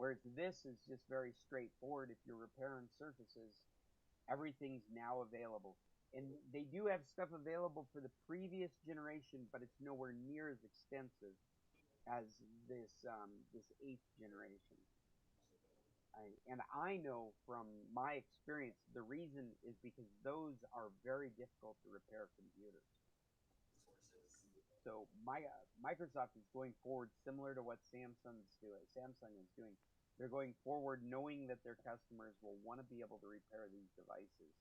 Whereas this is just very straightforward. If you're repairing surfaces, everything's now available. And they do have stuff available for the previous generation, but it's nowhere near as extensive as this 8th generation. And I know from my experience, the reason is because those are very difficult to repair computers. So Microsoft is going forward similar to what Samsung is doing. They're going forward knowing that their customers will want to be able to repair these devices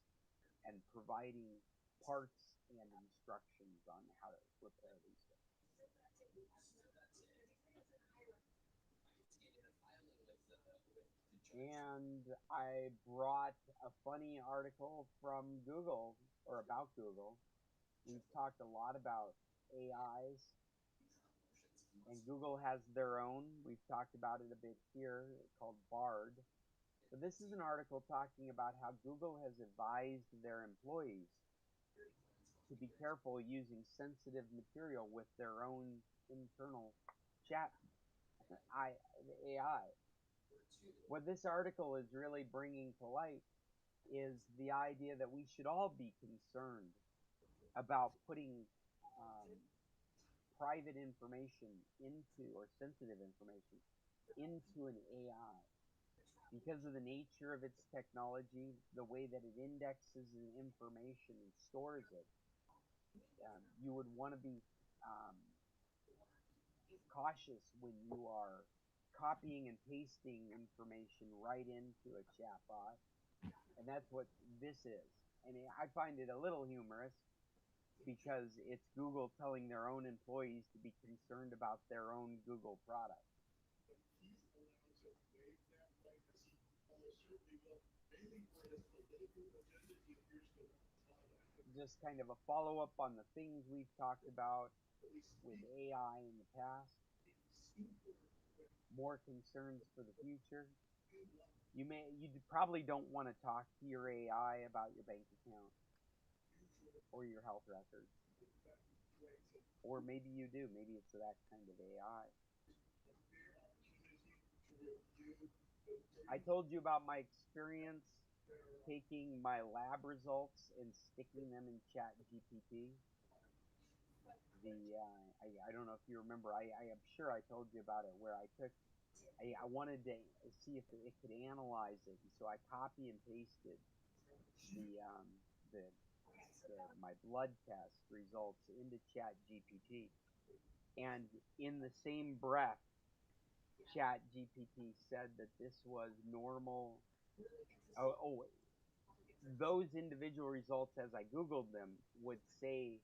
and providing parts and instructions on how to repair these things. And I brought a funny article from Google, or about Google. We've talked a lot about AIs, and Google has their own. We've talked about it a bit here, called Bard. But this is an article talking about how Google has advised their employees to be careful using sensitive material with their own internal chat AI. What this article is really bringing to light is the idea that we should all be concerned about putting private information into, or sensitive information into an AI. Because of the nature of its technology, the way that it indexes the information and stores it, you would want to be cautious when you are copying and pasting information right into a chatbot. And that's what this is. And I find it a little humorous because it's Google telling their own employees to be concerned about their own Google product. Just kind of a follow-up on the things we've talked about with AI in the past. More concerns for the future. You probably don't want to talk to your AI about your bank account or your health records. Or maybe you do. Maybe it's that kind of AI. I told you about my experience taking my lab results and sticking them in ChatGPT. I don't know if you remember. I am sure I told you about it, where I wanted to see if it could analyze it, and so I copy and pasted my blood test results into ChatGPT, and in the same breath, Chat GPT said that this was normal. Oh, those individual results, as I Googled them, would say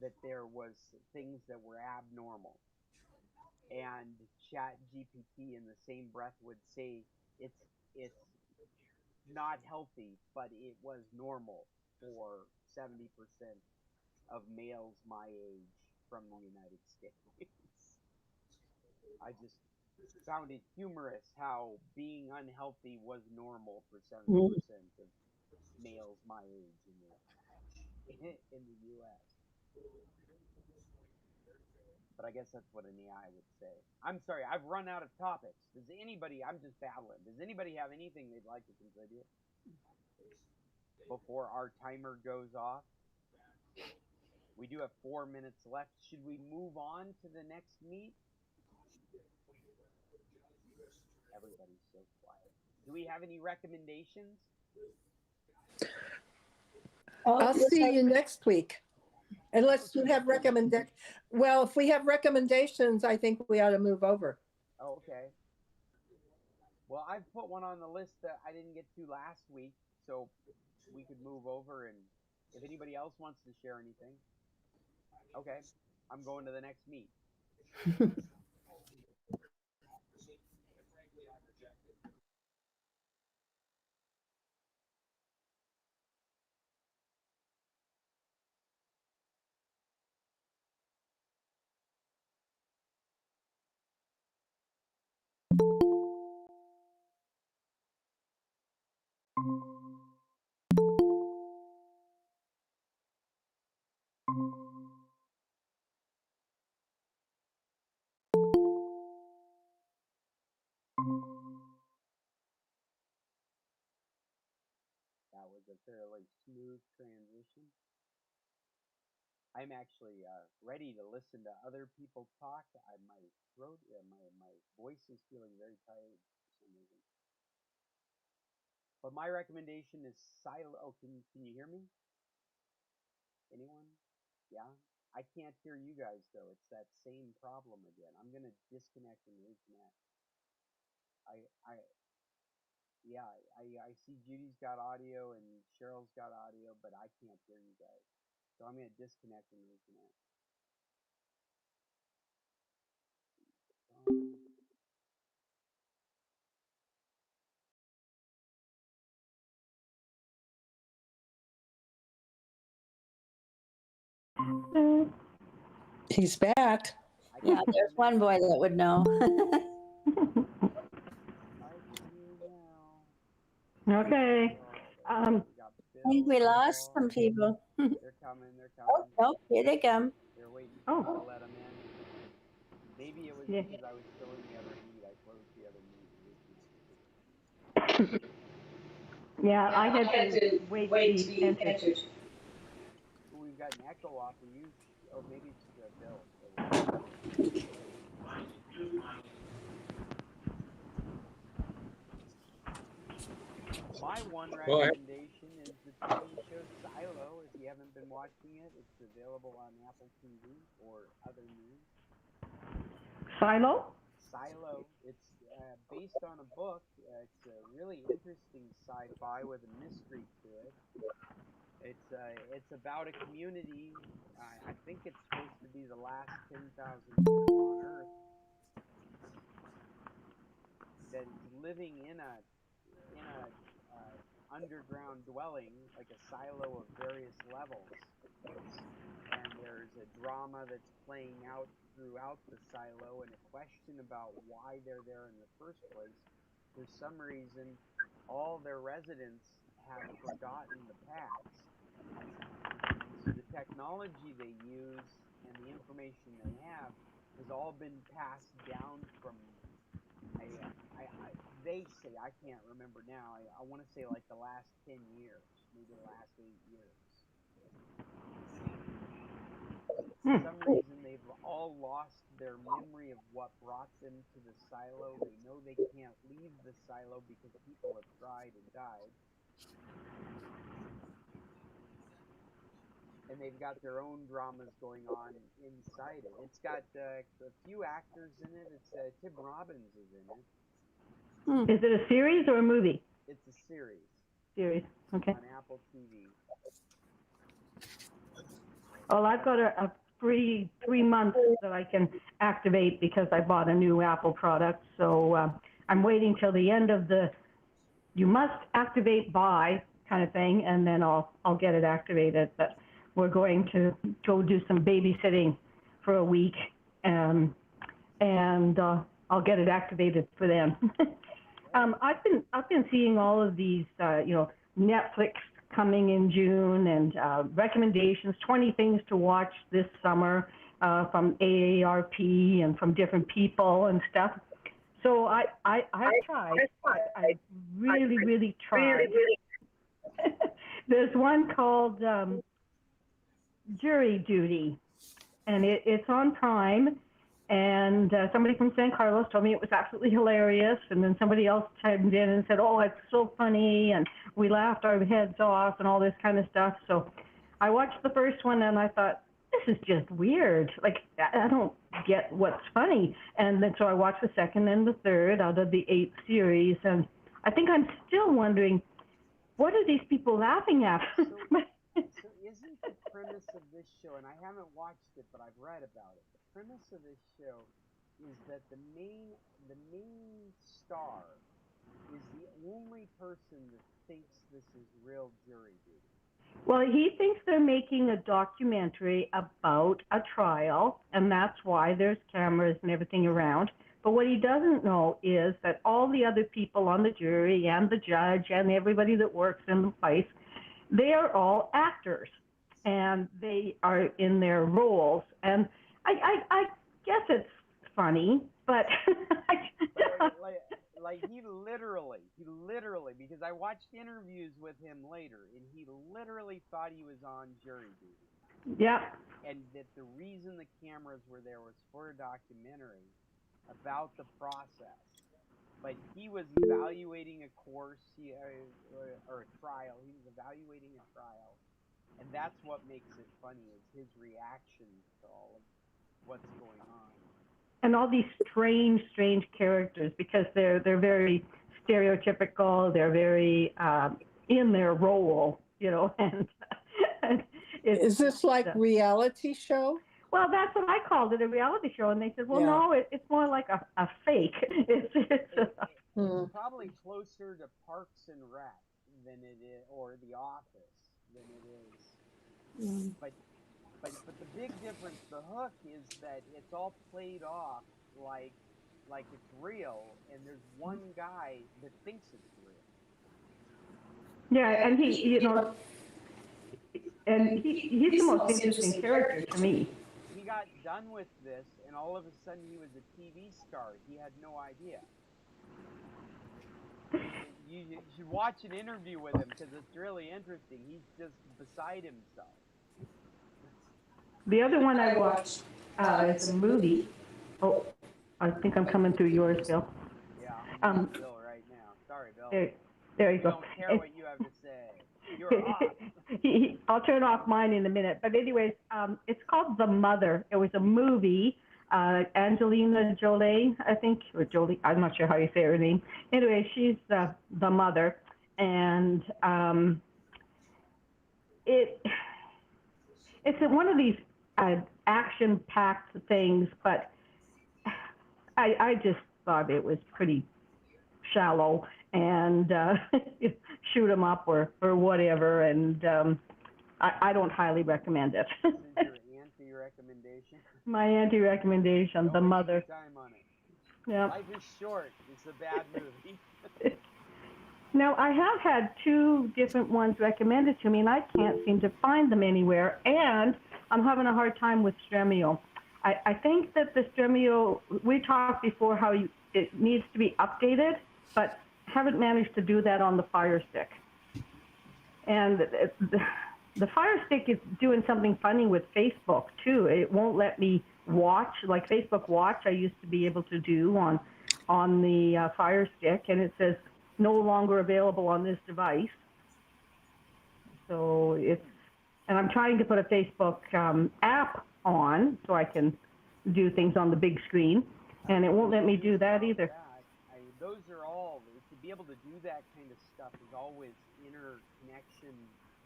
that there was things that were abnormal. And Chat GPT in the same breath would say it's not healthy, but it was normal for 70% of males my age from the United States. I just found it humorous how being unhealthy was normal for 70% of males my age in the US. But I guess that's what an AI would say. I'm sorry, I've run out of topics. I'm just babbling. Does anybody have anything they'd like to contribute before our timer goes off? We do have 4 minutes left. Should we move on to the next meet? Everybody's so quiet. Do we have any recommendations? I'll see you next week. Unless you have well, if we have recommendations, I think we ought to move over. Oh, okay. Well, I've put one on the list that I didn't get to last week, so we could move over, and if anybody else wants to share anything. Okay, I'm going to the next meet. That was a fairly smooth transition. I'm actually ready to listen to other people talk. My throat, my voice is feeling very tired for some reason. But my recommendation is Silo. Oh, can you hear me? Anyone? Yeah? I can't hear you guys though. It's that same problem again. I'm gonna disconnect and reconnect. I see Judy's got audio and Cheryl's got audio, but I can't hear you guys. So I'm gonna disconnect and reconnect. He's back. Yeah, there's one boy that would know. I can hear now. Okay. I think we lost some people. They're coming. Oh, nope, here they come. They're waiting Oh. for me to let them in. Maybe it was Yeah. because I was still in the other meet. I closed the other meet. Yeah, I had to wait to be entered. We've got an echo off of you. Oh, maybe it's Bill. My one recommendation is the TV show Silo. If you haven't been watching it, it's available on Apple TV or other means. Silo? Silo. It's based on a book. It's a really interesting sci-fi with a mystery to it. It's about a community. I think it's supposed to be the last 10,000 people on Earth that is living in a underground dwelling, like a silo of various levels. And there's a drama that's playing out throughout the silo and a question about why they're there in the first place. For some reason, all their residents have forgotten the past. And so the technology they use and the information they have has all been passed down from they say, I can't remember now, I want to say like the last 10 years, maybe the last 8 years. For some reason, they've all lost their memory of what brought them to the silo. They know they can't leave the silo because people have tried and died. and they've got their own dramas going on inside it. It's got a few actors in it. It's Tim Robbins is in it. Is it a series or a movie? It's a series. Series. Okay. On Apple TV. Well, I've got a free 3 months that I can activate because I bought a new Apple product. So I'm waiting till the end of the you must activate by kind of thing, and then I'll get it activated. But we're going to go do some babysitting for a week, and I'll get it activated for them. I've been seeing all of these, Netflix coming in June, and recommendations, 20 things to watch this summer from AARP and from different people and stuff. So I tried. I really tried. There's one called Jury Duty, and it's on Prime. And somebody from San Carlos told me it was absolutely hilarious. And then somebody else chimed in and said, oh, it's so funny. And we laughed our heads off and all this kind of stuff. So I watched the first one and I thought, this is just weird. Like, I don't get what's funny. And then so I watched the second and the third out of the 8 series. And I think I'm still wondering, what are these people laughing at? So isn't the premise of this show, and I haven't watched it, but I've read about it. The premise of this show is that the main star is the only person that thinks this is real jury duty. Well, he thinks they're making a documentary about a trial, and that's why there's cameras and everything around. But what he doesn't know is that all the other people on the jury and the judge and everybody that works in the place, they are all actors, and they are in their roles. And I guess it's funny, but like he literally, because I watched interviews with him later, and he literally thought he was on jury duty. Yeah. And that the reason the cameras were there was for a documentary about the process. But he was evaluating a course, or a trial. He was evaluating a trial, and that's what makes it funny, is his reaction to all of what's going on. And all these strange characters, because they're very stereotypical. They're very in their role, and is this like reality show? Well, that's what I called it, a reality show. And they said, well, no, it's more like a fake. It's probably closer to Parks and Rec than it is, or The Office than it is. But the big difference, the hook, is that it's all played off like it's real, and there's one guy that thinks it's real. Yeah, and he's the most interesting character to me. He got done with this, and all of a sudden he was a TV star. He had no idea. You should watch an interview with him, because it's really interesting. He's just beside himself. The other one I watched is a movie. Oh, I think I'm coming through yours, Bill. Yeah, I'm Bill right now. Sorry, Bill. There you go. Don't care what you have to say. You're off. I'll turn off mine in a minute. But anyways, it's called The Mother. It was a movie. Angelina Jolie, I think, or Jolie. I'm not sure how you say her name. Anyway, she's the mother, and it's one of these action-packed things, but I just thought it was pretty shallow, and shoot 'em up or whatever, and I don't highly recommend it. This is your anti-recommendation? My anti-recommendation, The Mother. Time on it. Yeah. Life is short. It's a bad movie. Now, I have had 2 different ones recommended to me, and I can't seem to find them anywhere, and I'm having a hard time with Stremio. I think that the Stremio, we talked before how it needs to be updated, but haven't managed to do that on the Fire Stick. And the Fire Stick is doing something funny with Facebook, too. It won't let me watch, like Facebook Watch I used to be able to do on the Fire Stick, and it says no longer available on this device. So And I'm trying to put a Facebook app on so I can do things on the big screen, and it won't let me do that either. Those are all, to be able to do that kind of stuff is always interconnection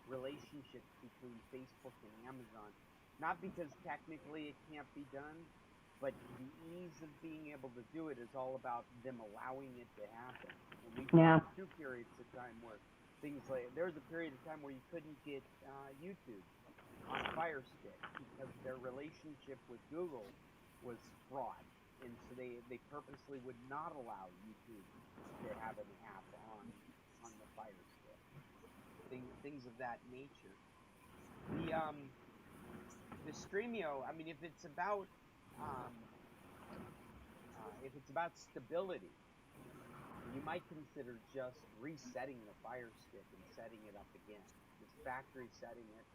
relationships between Facebook and Amazon. Not because technically it can't be done, but the ease of being able to do it is all about them allowing it to happen. And we've gone through periods of time where things like, there was a period of time where you couldn't get YouTube on Fire Stick because their relationship with Google was fraught. And so they purposely would not allow YouTube to have an app on the Fire Stick. Things of that nature. The Streamio, I mean, if it's about stability, you might consider just resetting the Fire Stick and setting it up again. Just factory setting it.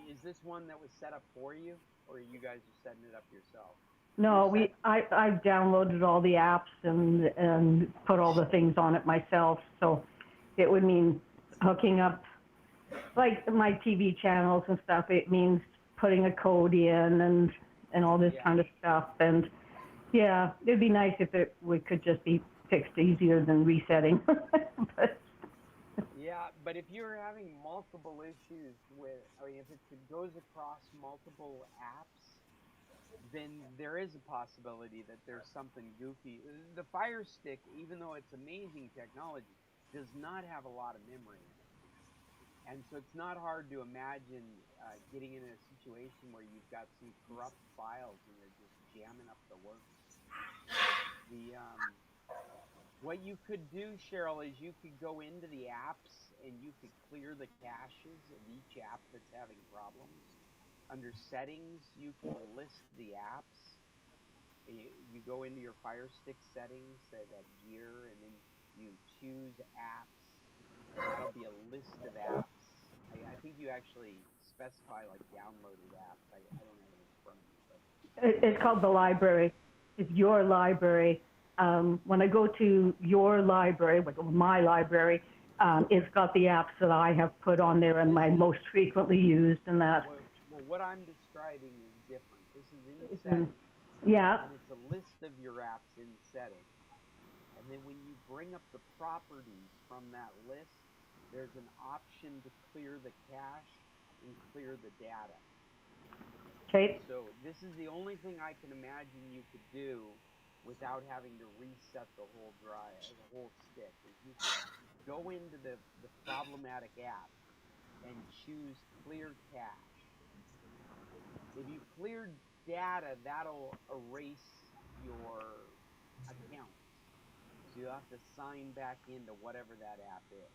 Is this one that was set up for you, or you guys are setting it up yourself? No, I've downloaded all the apps and put all the things on it myself. So it would mean hooking up, like my TV channels and stuff. It means putting a code in and all this kind of stuff. And yeah, it'd be nice if we could just be fixed easier than resetting. Yeah, but if you're having multiple issues if it goes across multiple apps, then there is a possibility that there's something goofy. The Fire Stick, even though it's amazing technology, does not have a lot of memory in it. And so it's not hard to imagine getting in a situation where you've got some corrupt files and they're just jamming up the works. What you could do, Cheryl, is you could go into the apps and you could clear the caches of each app that's having problems. Under settings, you can list the apps. You go into your Fire Stick settings, that gear, and then you choose apps. And that'll be a list of apps. I think you actually specify like downloaded apps. I don't have it in front of me, but It's called the library. It's your library. When I go to your library, my library, it's got the apps that I have put on there and my most frequently used and that. Well, what I'm describing is different. This is in settings. Yeah. And it's a list of your apps in settings. And then when you bring up the properties from that list, there's an option to clear the cache and clear the data. Okay. So this is the only thing I can imagine you could do without having to reset the whole stick. Is you could go into the problematic app and choose clear cache. If you clear data, that'll erase your account. So you'll have to sign back into whatever that app is.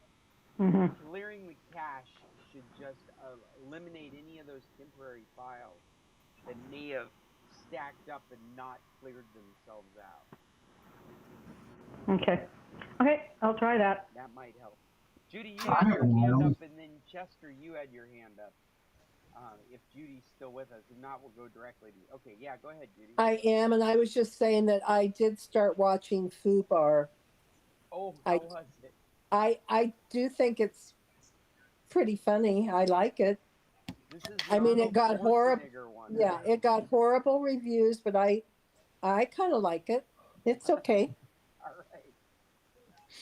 Mm-hmm. Clearing the cache should just eliminate any of those temporary files that may have stacked up and not cleared themselves out. Okay. Okay, I'll try that. That might help. Judy, you had your hand up, and then Chester, you had your hand up. If Judy's still with us, if not, we'll go directly to you. Okay, yeah, go ahead, Judy. I am, and I was just saying that I did start watching FUBAR. Oh, how was it? I do think it's pretty funny. I like it. This is I mean, it got horrible. One, Yeah, right? it got horrible reviews, but I kind of like it. It's okay. All right.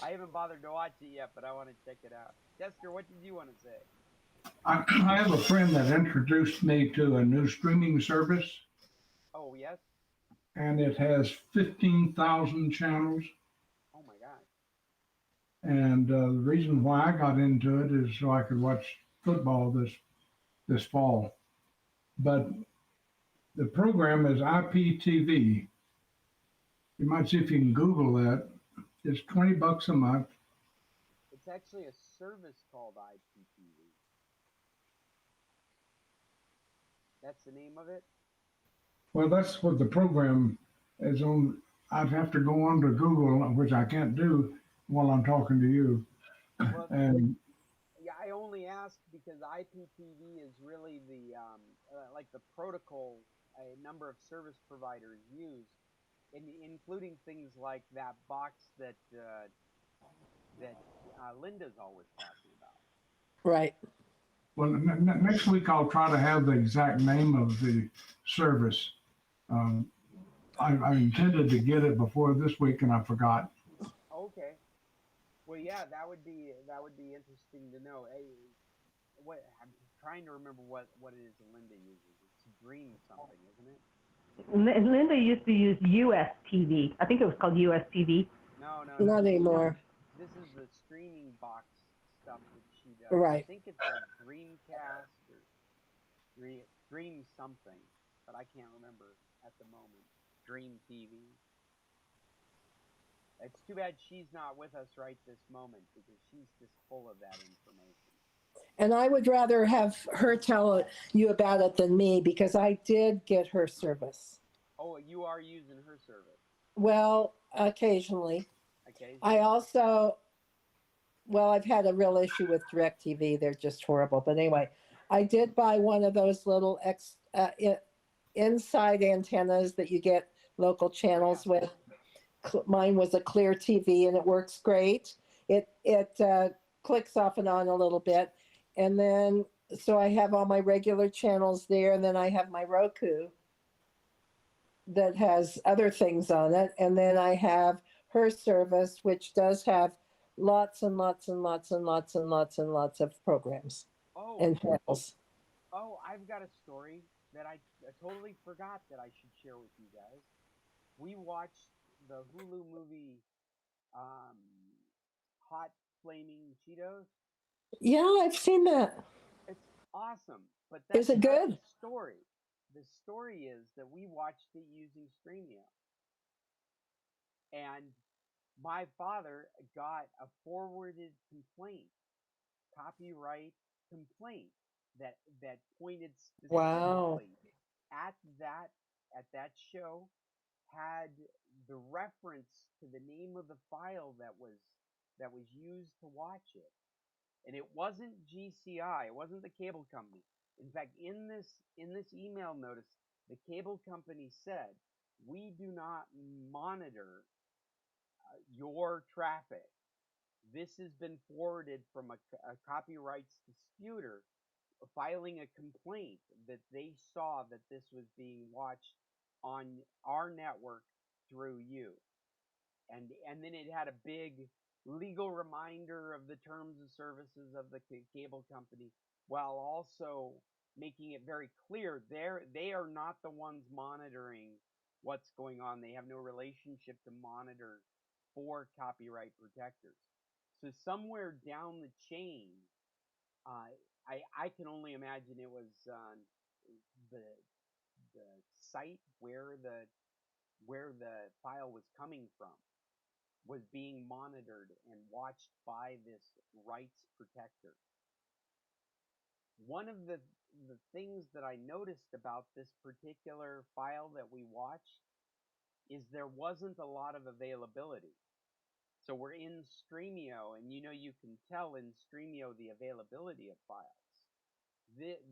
I haven't bothered to watch it yet, but I want to check it out. Chester, what did you want to say? I have a friend that introduced me to a new streaming service. Oh, yes? And it has 15,000 channels. Oh, my God. And the reason why I got into it is so I could watch football this fall. But the program is IPTV. You might see if you can Google that. It's $20 a month. It's actually a service called IPTV. That's the name of it? Well, that's what the program is on. I'd have to go on to Google, which I can't do while I'm talking to you. Well, And yeah, I only ask because IPTV is really the like the protocol a number of service providers use, including things like that box that Linda's always talking about. Right. Well, next week I'll try to have the exact name of the service. I intended to get it before this week and I forgot. Okay. Well, yeah, that would be interesting to know. What I'm trying to remember what it is Linda uses. It's Dream something, isn't it? Linda used to use US TV. I think it was called US TV. No, no, Not no. anymore. This is the streaming box stuff that she does. I Right. think it's like Dreamcast or Dream something, but I can't remember at the moment. Dream TV. It's too bad she's not with us right this moment because she's just full of that information. And I would rather have her tell you about it than me because I did get her service. Oh, you are using her service. Well, occasionally. Okay. I also, well, I've had a real issue with DirecTV. They're just horrible. But anyway, I did buy one of those little inside antennas that you get local channels with. Mine was a clear TV and it works great. It clicks off and on a little bit. And then, so I have all my regular channels there. And then I have my Roku that has other things on it. And then I have her service, which does have lots and lots and lots and lots and lots and lots of programs and channels. Oh, I've got a story that I totally forgot that I should share with you guys. We watched the Hulu movie Hot Flaming Cheetos. Yeah, I've seen that. It's awesome, but Is that's it not good? the story. The story is that we watched it using Streamio. And my father got a forwarded complaint, copyright complaint that pointed Wow. specifically at that show, had the reference to the name of the file that was used to watch it. And it wasn't GCI, it wasn't the cable company. In fact, in this email notice, the cable company said, "We do not monitor your traffic. This has been forwarded from a copyrights disputer filing a complaint that they saw that this was being watched on our network through you." And then it had a big legal reminder of the terms of services of the cable company, while also making it very clear they are not the ones monitoring what's going on. They have no relationship to monitor for copyright protectors. So somewhere down the chain, I can only imagine it was the the site where the file was coming from was being monitored and watched by this rights protector. One of the things that I noticed about this particular file that we watched is there wasn't a lot of availability. So we're in Streamio, and you can tell in Streamio the availability of files.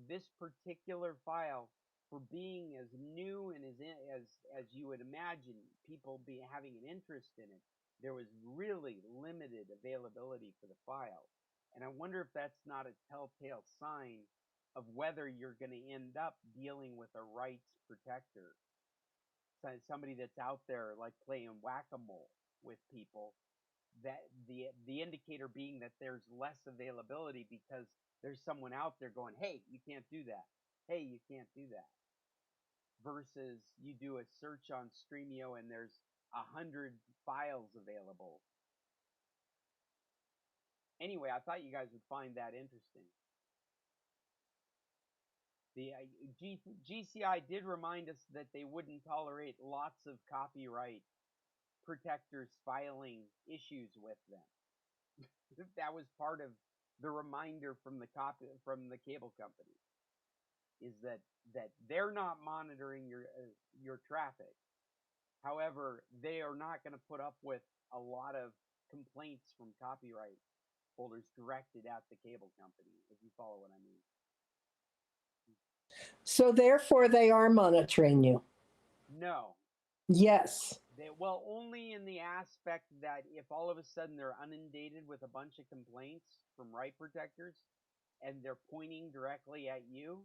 This particular file, for being as new and as you would imagine people having an interest in it, there was really limited availability for the file. And I wonder if that's not a telltale sign of whether you're going to end up dealing with a rights protector, somebody that's out there like playing whack-a-mole with people, that the indicator being that there's less availability because there's someone out there going, "Hey, you can't do that. Hey, you can't do that." Versus you do a search on Streamio and there's 100 files available. Anyway, I thought you guys would find that interesting. The GCI did remind us that they wouldn't tolerate lots of copyright protectors filing issues with them. That was part of the reminder from the cable company, is that they're not monitoring your traffic. However, they are not going to put up with a lot of complaints from copyright holders directed at the cable company, if you follow what I mean. So therefore they are monitoring you. No. Yes. Well, only in the aspect that if all of a sudden they're inundated with a bunch of complaints from right protectors, and they're pointing directly at you,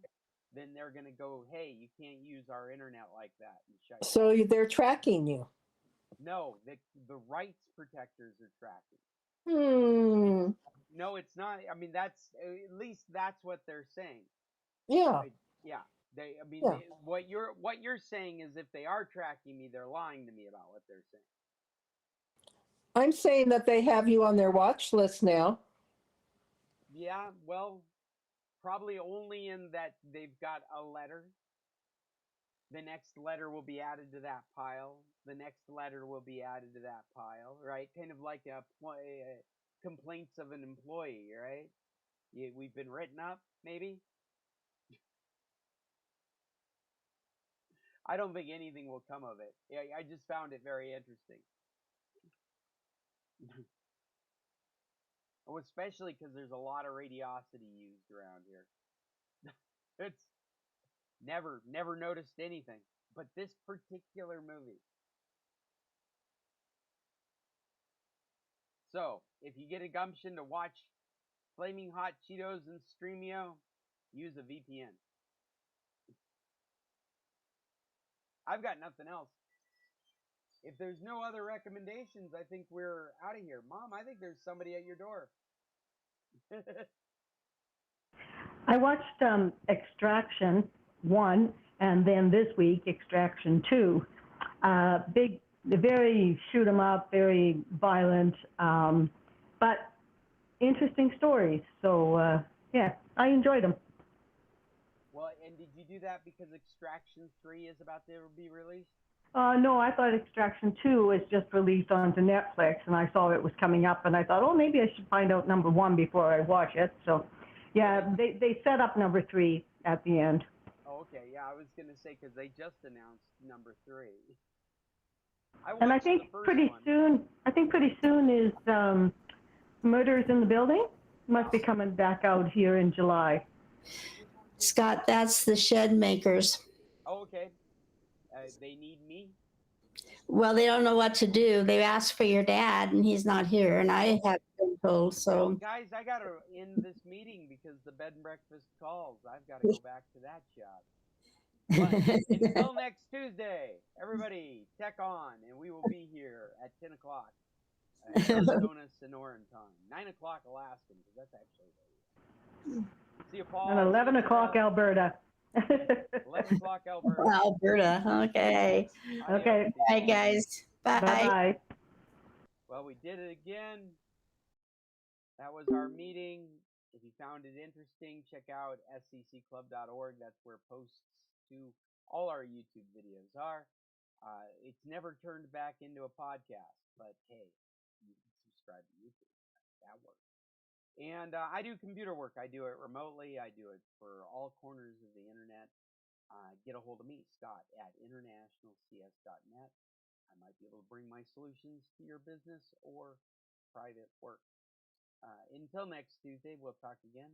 then they're going to go, hey, you can't use our internet like that, and shut you So off. they're tracking you. No, the rights protectors are tracking. Hmm. No, it's not. I mean, that's at least that's what they're saying. Yeah. Yeah. I mean, Yeah. what you're saying is if they are tracking me, they're lying to me about what they're saying. I'm saying that they have you on their watch list now. Yeah, well, probably only in that they've got a letter. The next letter will be added to that pile. The next letter will be added to that pile, right? Kind of like a complaints of an employee, right? We've been written up, maybe. I don't think anything will come of it. I just found it very interesting. Oh, especially because there's a lot of radiosity used around here. It's never noticed anything, but this particular movie. So, if you get a gumption to watch Flaming Hot Cheetos and Streamio, use a VPN. I've got nothing else. If there's no other recommendations, I think we're out of here. Mom, I think there's somebody at your door. I watched Extraction 1 and then this week Extraction 2. Very shoot 'em up, very violent, but interesting stories. So yeah, I enjoyed them. Well, and did you do that because Extraction 3 is about to be released? No, I thought Extraction 2 was just released onto Netflix, and I saw it was coming up, and I thought, oh, maybe I should find out number 1 before I watch it. So, yeah, they set up number 3 at the end. Oh, okay. Yeah, I was gonna say because they just announced number 3. And I think pretty soon is Murders in the Building. Must be coming back out here in July. Scott, that's the Shed Makers. Oh, okay. They need me. Well, they don't know what to do. They asked for your dad, and he's not here, and I have been told. Well, So, guys, I gotta end this meeting because the bed and breakfast calls. I've got to go back to that job. But until next Tuesday, everybody, tech on, and we will be here at 10 o'clock Arizona Sonoran time, 9 o'clock Alaskan, because that's actually see you, Paul. And 11 o'clock Alberta. 11 o'clock Alberta. Alberta. Okay. Okay. Bye, guys. Bye. Bye-bye. Well, we did it again. That was our meeting. If you found it interesting, check out scclub.org. That's where posts to all our YouTube videos are. It's never turned back into a podcast, but hey, you can subscribe to YouTube. That works. And I do computer work. I do it remotely. I do it for all corners of the internet. Get a hold of me, Scott, at internationalcs.net. I might be able to bring my solutions to your business or private work. Until next Tuesday, we'll talk again.